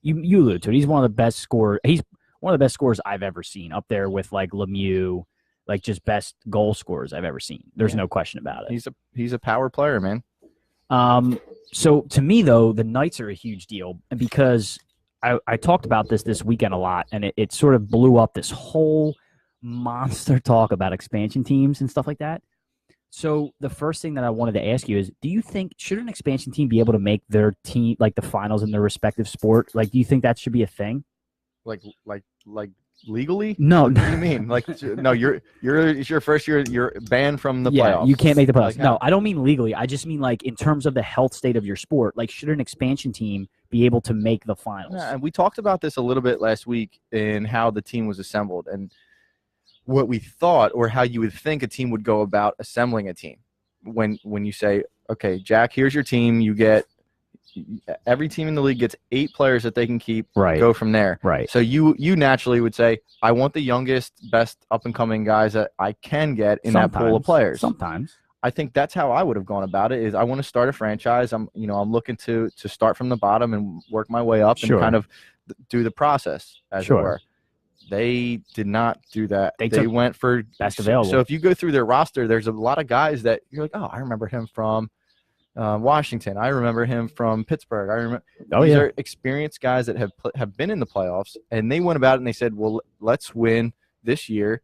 You allude to it. He's one of the best scorers. He's one of the best scorers I've ever seen, up there with like Lemieux, like just best goal scorers I've ever seen. There's no question about it. He's a power player, man. So to me though, the Knights are a huge deal, and because I talked about this weekend a lot, and it sort of blew up this whole monster talk about expansion teams and stuff like that. So the first thing that I wanted to ask you is, do you think should an expansion team be able to make their team like the finals in their respective sport? Like, do you think that should be a thing? Like legally? No. What do you mean? Like, no, it's your first year. You're banned from the playoffs. You can't make the playoffs. No, I don't mean legally. I just mean like in terms of the health state of your sport. Like, should an expansion team be able to make the finals? Yeah, and we talked about this a little bit last week in how the team was assembled and what we thought or how you would think a team would go about assembling a team. When you say, okay, Jack, here's your team. You get every team in the league gets 8 players that they can keep. Right. Go from there. Right. So you naturally would say, I want the youngest, best up and coming guys that I can get in that pool of players. Sometimes. I think that's how I would have gone about it. Is I want to start a franchise. I'm looking to start from the bottom and work my way up and kind of do the process as it were. They did not do that. They went for best available. So if you go through their roster, there's a lot of guys that you're like, oh, I remember him from Washington. I remember him from Pittsburgh. I remember these are experienced guys that have been in the playoffs, and they went about it and they said, well, let's win this year.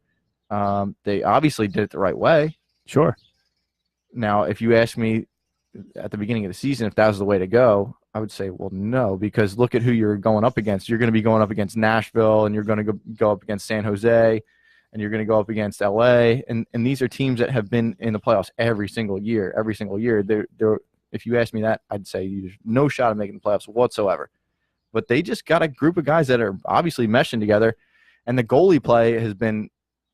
They obviously did it the right way. Sure. Now, if you ask me at the beginning of the season if that was the way to go, I would say, well, no, because look at who you're going up against. You're going to be going up against Nashville, and you're going to go up against San Jose, and you're going to go up against LA, and these are teams that have been in the playoffs every single year. They're if you ask me that, I'd say there's no shot of making the playoffs whatsoever. But they just got a group of guys that are obviously meshing together, and the goalie play has been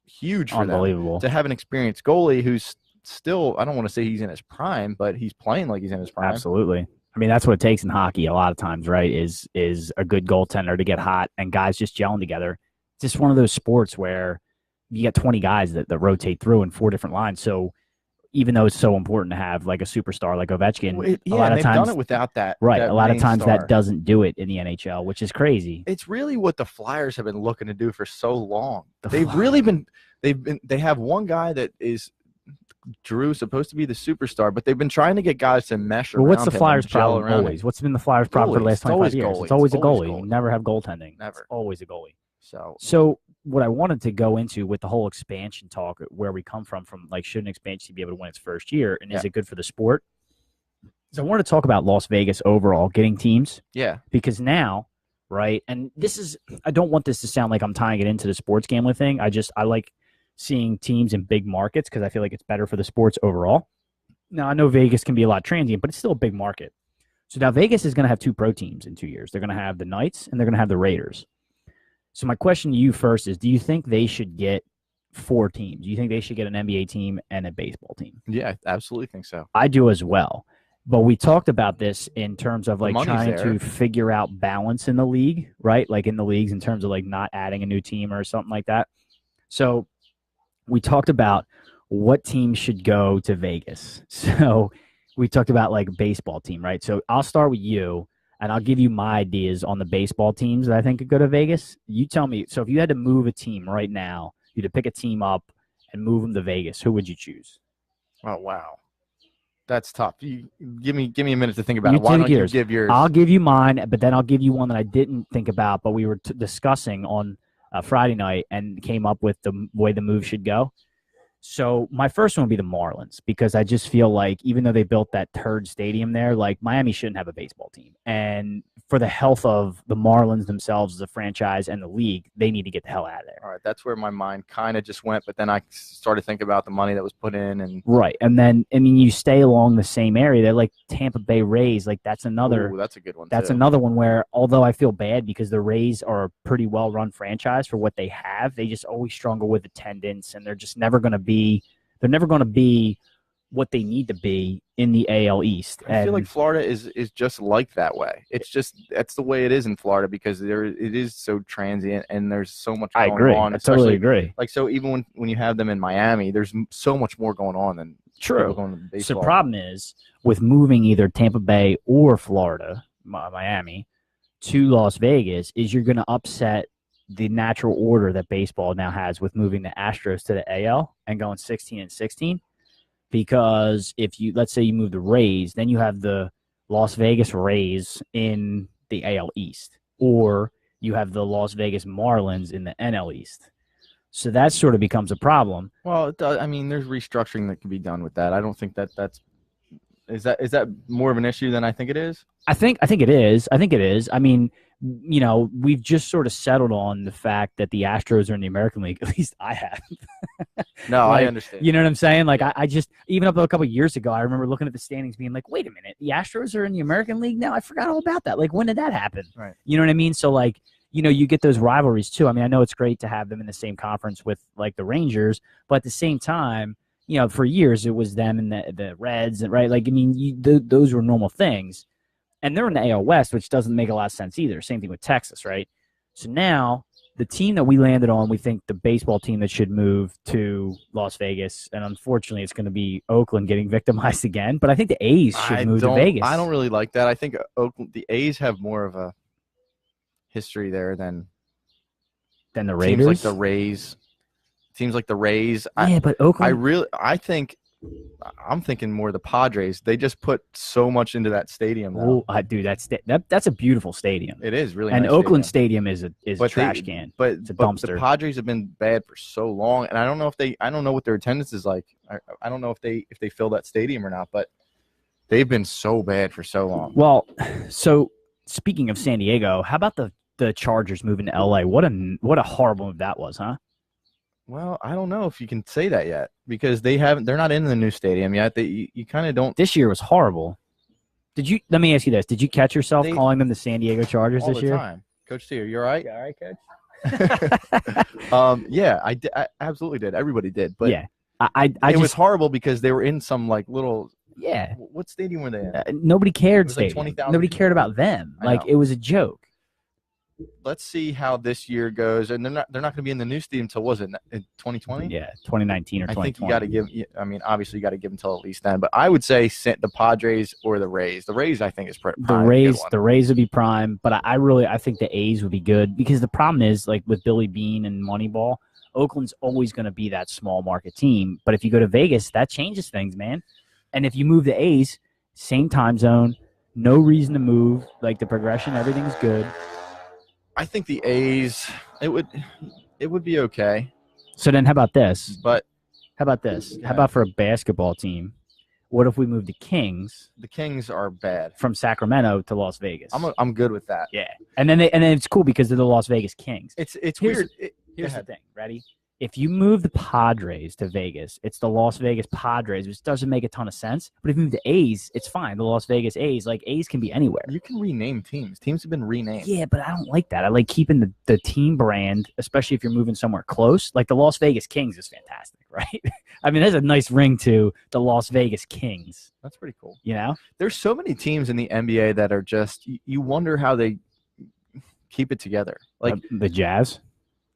huge for them. To have an experienced goalie who's still, I don't want to say he's in his prime, but he's playing like he's in his prime. Absolutely. I mean, that's what it takes in hockey a lot of times, right, is a good goaltender to get hot and guys just gelling together. It's just one of those sports where you get 20 guys that rotate through in 4 different lines. So even though it's so important to have like a superstar like Ovechkin, a lot of times, done it without that. Right. That a lot of times star. That doesn't do it in the NHL, which is crazy. It's really what the Flyers have been looking to do for so long. They have one guy that is Drew, supposed to be the superstar, but they've been trying to get guys to mesh around. What's the Flyers' problem always? What's been the Flyers' problem for the last 25 years? It's always a goalie. You never have goaltending. Never. It's always a goalie. So what I wanted to go into with the whole expansion talk, where we come from like, should an expansion be able to win its first year, and is it good for the sport? So I want to talk about Las Vegas overall getting teams. Yeah. Because now, right, and this is, I don't want this to sound like I'm tying it into the sports gambling thing. I like seeing teams in big markets because I feel like it's better for the sports overall. Now, I know Vegas can be a lot transient, but it's still a big market. So now Vegas is going to have 2 pro teams in 2 years. They're going to have the Knights and they're going to have the Raiders. So my question to you first is, do you think they should get 4 teams? Do you think they should get an NBA team and a baseball team? Yeah, I absolutely think so. I do as well. But we talked about this in terms of like trying to figure out balance in the league, right? Like in the leagues in terms of like not adding a new team or something like that. So we talked about what teams should go to Vegas. So we talked about like baseball team, right? So I'll start with you. And I'll give you my ideas on the baseball teams that I think could go to Vegas. You tell me. So if you had to move a team right now, you had to pick a team up and move them to Vegas, who would you choose? Oh, wow. That's tough. You give me a minute to think about it. Why don't you give yours? I'll give you mine, but then I'll give you one that I didn't think about, but we were discussing on Friday night and came up with the way the move should go. So my first one would be the Marlins, because I just feel like even though they built that turd stadium there, like Miami shouldn't have a baseball team. And for the health of the Marlins themselves as a franchise and the league, they need to get the hell out of there. All right, that's where my mind kind of just went, but then I started thinking about the money that was put in. And right, and then, I mean, you stay along the same area. They're like Tampa Bay Rays. Like that's another. Ooh, that's a good one. That's another one where, although I feel bad because the Rays are a pretty well-run franchise for what they have, they just always struggle with attendance, and they're just never going to be. They're never going to be what they need to be in the AL East. I feel like Florida is just like that way. It's just that's the way it is in Florida because it is so transient and there's so much going on. I totally agree. Like so, even when you have them in Miami, there's so much more going on than true. Going to baseball. So the problem is with moving either Tampa Bay or Florida, Miami, to Las Vegas, is you're going to upset the natural order that baseball now has with moving the Astros to the AL and going 16-16. Because if you, let's say you move the Rays, then you have the Las Vegas Rays in the AL East, or you have the Las Vegas Marlins in the NL East. So that sort of becomes a problem. Well, it does, I mean, there's restructuring that can be done with that. I don't think that's is that more of an issue than I think it is? I think it is. I mean, you know, we've just sort of settled on the fact that the Astros are in the American League. At least I have. No, like, I understand. You know what I'm saying? Like, I just, even up a couple of years ago, I remember looking at the standings being like, wait a minute, the Astros are in the American League now? I forgot all about that. Like, when did that happen? Right. You know what I mean? So, like, you know, you get those rivalries too. I mean, I know it's great to have them in the same conference with, like, the Rangers, but at the same time, you know, for years it was them and the Reds, right? Like, I mean, those were normal things. And they're in the AL West, which doesn't make a lot of sense either. Same thing with Texas, right? So now the team that we landed on, we think the baseball team that should move to Las Vegas, and unfortunately it's going to be Oakland getting victimized again, but I think the A's should move to Vegas. I don't really like that. I think the A's have more of a history there than the Raiders? Teams like the Rays. Teams like the Rays. Yeah, but Oakland. I'm thinking more the Padres. They just put so much into that stadium now. Oh, dude, that's a beautiful stadium. It is really and nice. Oakland Stadium is a trash can. But it's a dumpster. The Padres have been bad for so long, and I don't know what their attendance is like. I don't know if they fill that stadium or not, but they've been so bad for so long. Well, so speaking of San Diego, how about the Chargers moving to LA? What a horrible move that was, huh? Well, I don't know if you can say that yet because they're not in the new stadium yet. You kind of don't. This year was horrible. Let me ask you this. Did you catch yourself calling them the San Diego Chargers all this the year? time. Coach Steer, you all right? Yeah, all right, Coach. Yeah, I did. I absolutely did. Everybody did. But yeah, it was horrible because they were in some like little. Yeah. What stadium were they in? Nobody cared. It was like 20,000 Nobody cared about them. Like it was a joke. Let's see how this year goes, and they're not going to be in the new stadium until was it in 2020? Yeah, 2019 or 2020. I think you got to give. I mean, obviously you got to give until at least then. But I would say the Padres or the Rays. The Rays, I think, is prime. The Rays would be prime, but I think the A's would be good because the problem is like with Billy Beane and Moneyball, Oakland's always going to be that small market team. But if you go to Vegas, that changes things, man. And if you move the A's, same time zone, no reason to move. Like the progression, everything's good. I think the A's, it would be okay. So then how about this? But how about this? How about for a basketball team? What if we move the Kings? The Kings are bad. From Sacramento to Las Vegas. I'm good with that. Yeah. And then it's cool because they're the Las Vegas Kings. It's weird. Here's the thing. Ready? If you move the Padres to Vegas, it's the Las Vegas Padres, which doesn't make a ton of sense. But if you move the A's, it's fine. The Las Vegas A's, like A's can be anywhere. You can rename teams. Teams have been renamed. Yeah, but I don't like that. I like keeping the team brand, especially if you're moving somewhere close. Like the Las Vegas Kings is fantastic, right? I mean, there's a nice ring to the Las Vegas Kings. That's pretty cool. You know? There's so many teams in the NBA that are just you wonder how they keep it together. Like the Jazz?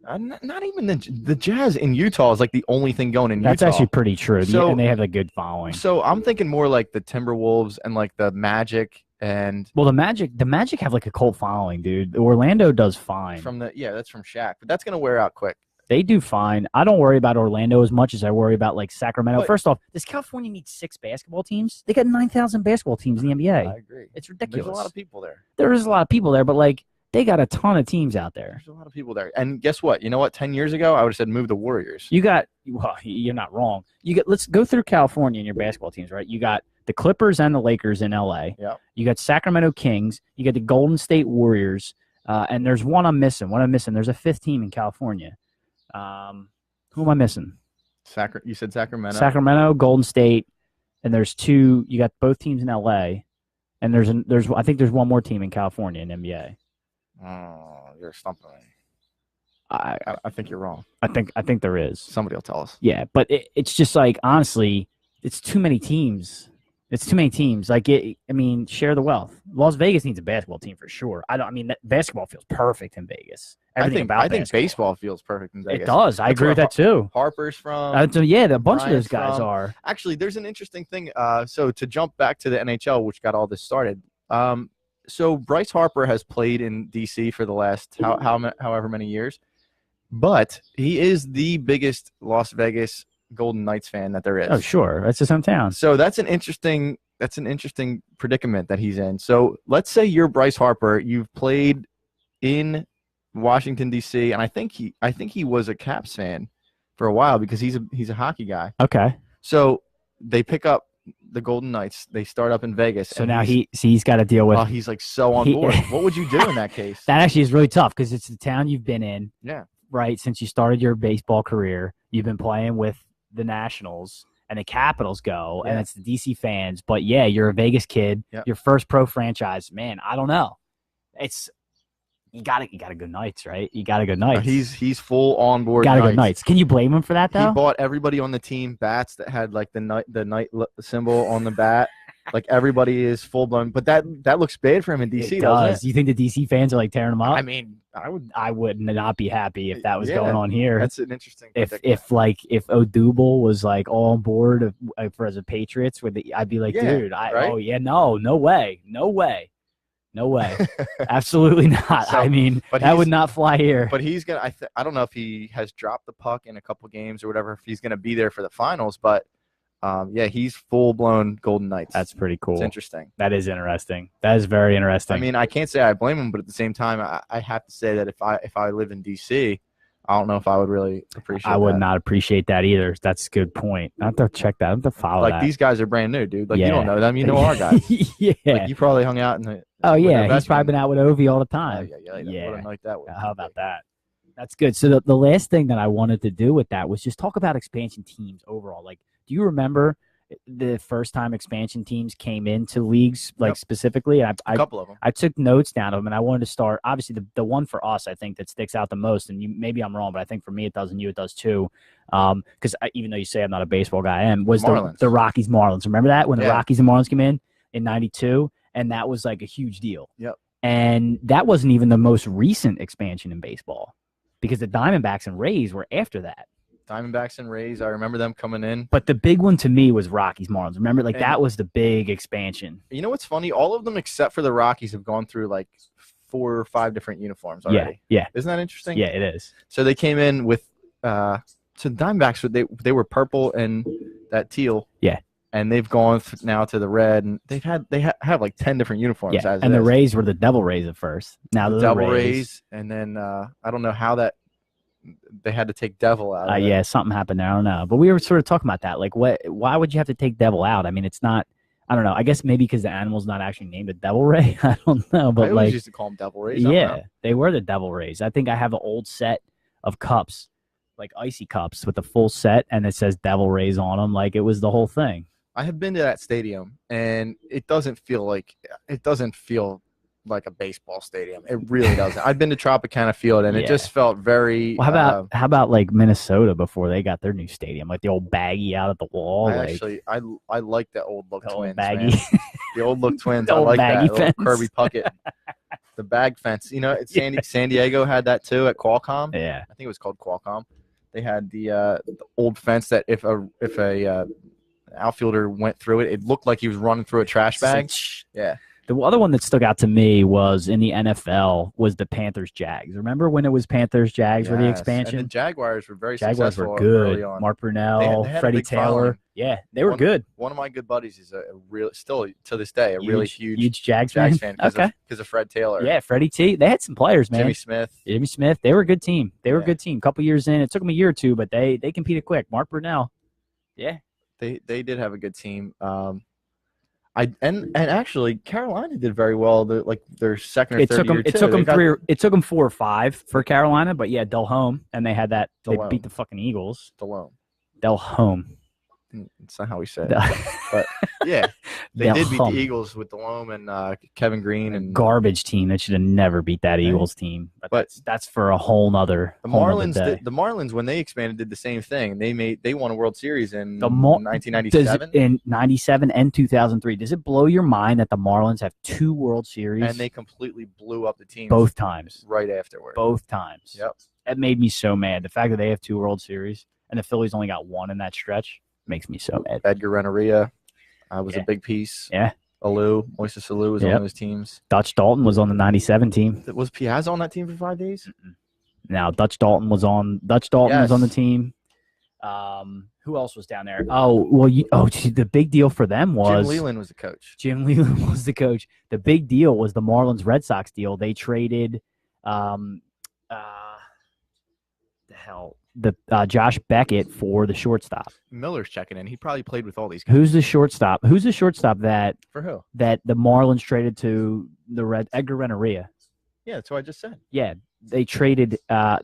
Not even the Jazz in Utah is like the only thing going in Utah. That's actually pretty true. So, and they have a good following. So I'm thinking more like the Timberwolves and like the Magic and the Magic have like a cult following, dude. Orlando does fine. That's from Shaq, but that's gonna wear out quick. They do fine. I don't worry about Orlando as much as I worry about like Sacramento. But, first off, does California need 6 basketball teams? They got 9,000 basketball teams in the NBA. I agree. It's ridiculous. There's a lot of people there. There is a lot of people there, but like they got a ton of teams out there. There's a lot of people there. And guess what? You know what? 10 years ago, I would have said move the Warriors. You're not wrong. Let's go through California and your basketball teams, right? You got the Clippers and the Lakers in LA. Yeah. You got Sacramento Kings. You got the Golden State Warriors. And there's one I'm missing. There's a 5th team in California. Who am I missing? You said Sacramento. Sacramento, Golden State, and there's 2. You got both teams in LA, and I think there's one more team in California in NBA. Oh, you're stumping me. I think you're wrong. I think there is. Somebody will tell us. Yeah, but it's just like honestly, it's too many teams. Like share the wealth. Las Vegas needs a basketball team for sure. Basketball feels perfect in Vegas. I think baseball feels perfect in Vegas. It does. I agree with that too. Harper's from. A bunch of those guys are. Actually, there's an interesting thing. So to jump back to the NHL, which got all this started. So Bryce Harper has played in DC for the last however many years, but he is the biggest Las Vegas Golden Knights fan that there is. Oh, sure. That's his hometown. So that's an interesting predicament that he's in. So let's say you're Bryce Harper. You've played in Washington D.C. and I think he was a Caps fan for a while because he's a hockey guy. Okay. So they pick up the Golden Knights. They start up in Vegas. So now he's got to deal with. Oh, he's like so on board. What would you do in that case? That actually is really tough because it's the town you've been in. Yeah. Right. Since you started your baseball career, you've been playing with the Nationals and the Capitals and it's the DC fans. But yeah, you're a Vegas kid. Yep. Your first pro franchise. Man, I don't know. You gotta go Knights, right? You gotta go Knights. He's full on board. Gotta go Knights. Can you blame him for that though? He bought everybody on the team bats that had like the knight symbol on the bat. Like everybody is full blown, but that looks bad for him in DC. It does. You think the DC fans are like tearing him up? I mean, I would not be happy if that was going on here. That's an interesting. If Odubel was like all on board as a Patriots, I'd be like, dude, no way. No way. Absolutely not. So, that would not fly here. But he's going to – I don't know if he has dropped the puck in a couple games or whatever, if he's going to be there for the finals. But, he's full-blown Golden Knights. That's pretty cool. It's interesting. That is interesting. That is very interesting. I mean, I can't say I blame him, but at the same time, I have to say that if I live in D.C., I don't know if I would really appreciate that. I would not appreciate that either. That's a good point. I have to check that. I have to follow that. These guys are brand new, dude. Like, you don't know them. You know our guys. Yeah. Like, you probably hung out in the – Oh, yeah. He's probably been out with Ovi all the time. Yeah. What a night that was. How about that? That's good. So the last thing that I wanted to do with that was just talk about expansion teams overall. Like, do you remember the first time expansion teams came into leagues, like Yep. specifically? A couple of them. I took notes down of them, and I wanted to start. Obviously, the one for us, I think, that sticks out the most, and maybe I'm wrong, but I think for me it does, and you it does too. Because even though you say I'm not a baseball guy, I am. Was the Rockies Marlins? Remember that when the Rockies and Marlins came in '92, and that was like a huge deal. Yep. And that wasn't even the most recent expansion in baseball, because the Diamondbacks and Rays were after that. Diamondbacks and Rays, I remember them coming in. But the big one to me was Rockies Marlins. Remember, like, that was the big expansion. You know what's funny? All of them except for the Rockies have gone through like 4 or 5 different uniforms already. Yeah. Isn't that interesting? Yeah, it is. So they came in with so the Diamondbacks, they were purple and that teal. Yeah. And they've gone now to the red, and they have like 10 different uniforms. Yeah. And the Rays were the Devil Rays at first. Now the the Devil Rays, and then I don't know how that they had to take Devil out. Of it. Yeah, something happened there. I don't know. But we were sort of talking about that. Like, why would you have to take Devil out? I mean, it's not. I don't know. I guess maybe because the animal's not actually named a Devil Ray. I don't know. But I always used to call them Devil Rays. Yeah, they were the Devil Rays. I think I have an old set of cups, like icy cups with the full set, and it says Devil Rays on them. Like, it was the whole thing. I have been to that stadium, and it doesn't feel like a baseball stadium. It really doesn't. I've been to Tropicana Field, and it just felt very. Well, how about like Minnesota before they got their new stadium, like the old baggy out at the wall? I like the old look Twins, baggy. man. The old look Twins. I like that little Kirby Puckett, the bag fence. You know, San Diego had that too at Qualcomm. Yeah, I think it was called Qualcomm. They had the old fence that if a outfielder went through it, it looked like he was running through a trash bag. Yeah. The other one that stuck out to me was in the NFL was the Panthers-Jags. Remember when it was Panthers-Jags for the expansion? And the Jaguars were very successful. Jaguars were good. Mark Brunell, they had Freddie Taylor. Following. Yeah, they were good. One of my good buddies is still to this day, really huge Jags fan because of Fred Taylor. Yeah, Freddie T. They had some players, man. Jimmy Smith. They were a good team. A good team. A couple years in. It took them a year or two, but they competed quick. Mark Brunell. Yeah. They did have a good team. And actually Carolina did very well. Their second or third year. It took them 4 or 5 for Carolina, but yeah, Delhomme, and they had that. They beat the fucking Eagles. Delhomme. It's not how we say it. But yeah, they did beat the Eagles with Delhomme and Kevin Green and garbage team that should have never beat that Eagles team. But that's for a whole nother. The Marlins when they expanded did the same thing. They won a World Series in 1997. In 97 and 2003. Does it blow your mind that the Marlins have 2 World Series and they completely blew up the team both times right afterward? Both times. Yep. That made me so mad. The fact that they have 2 World Series and the Phillies only got 1 in that stretch makes me so mad. Edgar Renteria was a big piece. Yeah. Moises Alou was on those teams. Dutch Dalton was on the 97 team. Was Piazza on that team for 5 days? Now Dutch Dalton was on the team. Who else was down there? The big deal for them was Jim Leyland was the coach. The big deal was the Marlins Red Sox deal. They traded Josh Beckett for the shortstop. Miller's checking in. He probably played with all these guys. Who's the shortstop that for who? That the Marlins traded to the Edgar Renteria. Yeah, that's what I just said. Yeah, they traded no.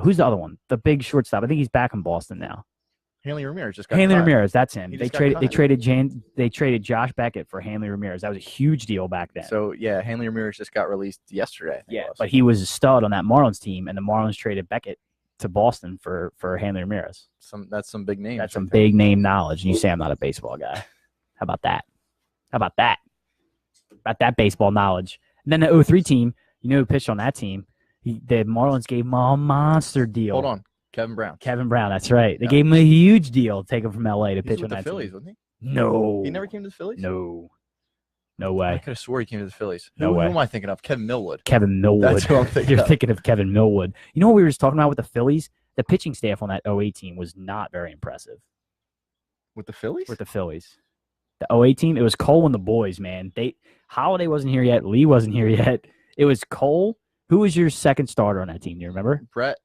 Who's the other one? The big shortstop. I think he's back in Boston now. Hanley Ramirez just got Hanley cut. Ramirez, that's him. They traded Josh Beckett for Hanley Ramirez. That was a huge deal back then. So yeah, Hanley Ramirez just got released yesterday. Yeah, but he was a stud on that Marlins team, and the Marlins traded Beckett to Boston for Hanley Ramirez. That's some big names. That's some big name knowledge. And you say I'm not a baseball guy. How about that? About that baseball knowledge. And then the 03 team, you know who pitched on that team? The Marlins gave him a monster deal. Hold on. Kevin Brown, that's right. They gave him a huge deal, take him from LA to pitch on that Phillies, team. Wasn't he? No. He never came to the Phillies? No way. I could have swore he came to the Phillies. No way. Who am I thinking of? Kevin Millwood. That's who I'm thinking You're of. thinking of Kevin Millwood. You know what we were just talking about with the Phillies? The pitching staff on that 08 team was not very impressive. With the Phillies? The 08 team, it was Cole and the boys, man. Holiday wasn't here yet. Lee wasn't here yet. It was Cole. Who was your second starter on that team? Do you remember? Brett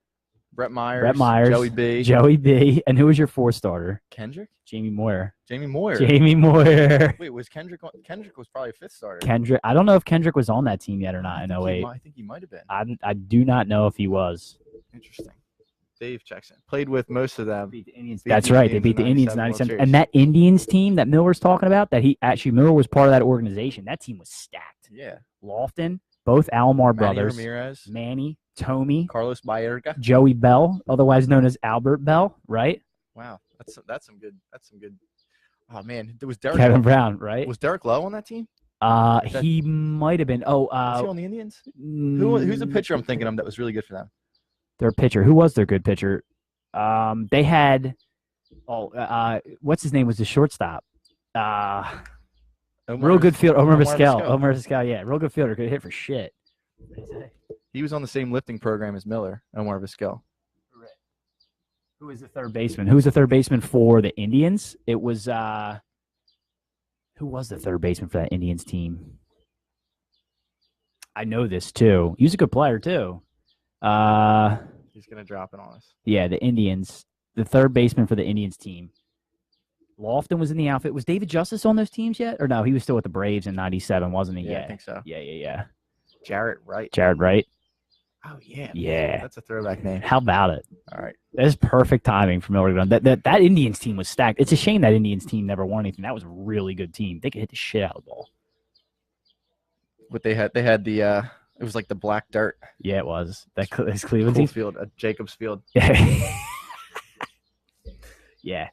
Brett Myers. Brett Myers. Joey B. Joey B. And who was your 4 starter? Kendrick. Jamie Moyer. Jamie Moyer. Jamie Moyer. Wait, was Kendrick? Kendrick was probably a 5th starter. Kendrick. I don't know if Kendrick was on that team yet or not in I 08. think he might have been. I do not know if he was. Interesting. Dave checks in. Played with most of them. That's right. They beat the Indians in World 97. Series. And that Indians team that Miller's talking about, Miller was part of that organization. That team was stacked. Yeah. Lofton, both Alomar Manny brothers, Ramirez, Manny, Tomey, Carlos Baerga. Joey Bell, otherwise known as Albert Bell, right? Wow, that's some good. Oh man, there was Derek. Kevin Lowe. Brown, right? Was Derek Lowe on that team? He might have been. Was he on the Indians? Who's the pitcher I'm thinking of that was really good for them? Their pitcher. Who was their good pitcher? They had. What's his name? Was the shortstop? Real good fielder. Omar Vizquel. Yeah, real good fielder. Could hit for shit. He was on the same lifting program as Miller, Omar Vizquel. Who was the third baseman? Who was the third baseman for the Indians? It was who was the third baseman for that Indians team? I know this too. He was a good player too. He's gonna drop it on us. Yeah, the Indians. The third baseman for the Indians team. Lofton was in the outfit. Was David Justice on those teams yet? Or no, he was still with the Braves in 97, wasn't he? Yeah, I think so. Yeah. Jarrett Wright. Jared Wright. Oh yeah. Yeah. That's a throwback name. How about it? All right. That's perfect timing for Miller to go. That Indians team was stacked. It's a shame that Indians team never won anything. That was a really good team. They could hit the shit out of the ball. What they had the it was like the black dirt. Yeah, it was. That's Cleveland team. Field, Jacobs Field. Yeah.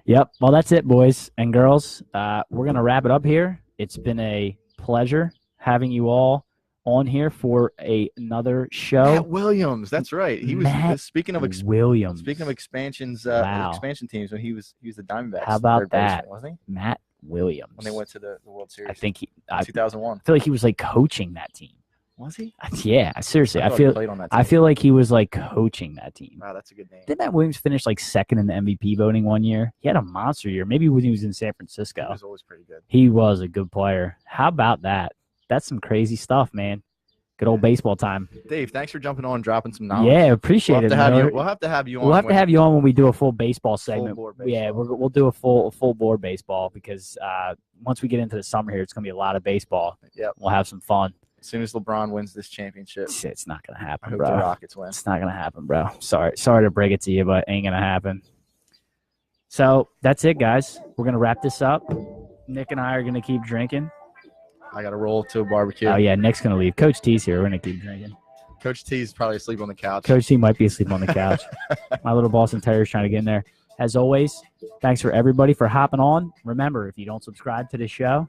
Yep. Well, that's it, boys and girls. We're going to wrap it up here. It's been a pleasure having you all on here for another show. Matt Williams. That's right. He was speaking of Williams. Speaking of expansions, Wow. expansion teams when he was the Diamondbacks. How about third baseman, that? wasn't he? Matt Williams. When they went to the World Series. I think I 2001. feel like he was like coaching that team. Was he? Yeah, seriously. thought he played on that team. I feel like he was like coaching that team. Wow, that's a good name. Didn't Matt Williams finish like second in the MVP voting one year? He had a monster year. Maybe when he was in San He Francisco. was always pretty good. He was a good player. How about that? That's some crazy stuff, man. Good old baseball time. Dave, thanks for jumping on and dropping some knowledge. Yeah, appreciate it. We'll have to have you on. We'll have to have you on when we do a full baseball segment. board baseball. Yeah, we'll do a full board baseball because once we get into the summer here, it's going to be a lot of baseball. Yep. We'll have some fun. As soon as LeBron wins this championship, It's not going to I happen, hope bro. the Rockets win. It's not going to happen, bro. Sorry to break it to you, but ain't going to happen. So that's it, guys. We're going to wrap this up. Nick and I are going to keep drinking. I got to roll to a barbecue. Oh, yeah, Nick's going to leave. Coach T's here. We're going to keep drinking. Coach T's probably asleep on the couch. Coach T might be asleep on the couch. My little Boston Terrier's trying to get in there. As always, thanks for everybody for hopping on. Remember, if you don't subscribe to the show,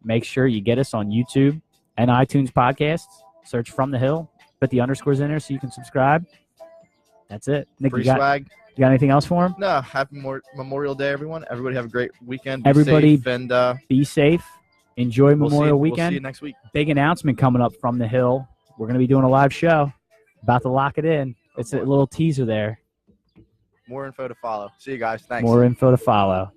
make sure you get us on YouTube and iTunes podcasts. Search From the Hill. Put the underscores in there so you can subscribe. That's it. Nick, Free you got swag. anything else for him? No, happy Memorial Day, everyone. Everybody have a great weekend. Be Everybody safe and Be safe. Enjoy Memorial We'll see weekend. you next week. Big announcement coming up from the Hill. We're going to be doing a live show. About to lock it in. It's a little teaser there. More info to follow. See you guys. Thanks. More info to follow.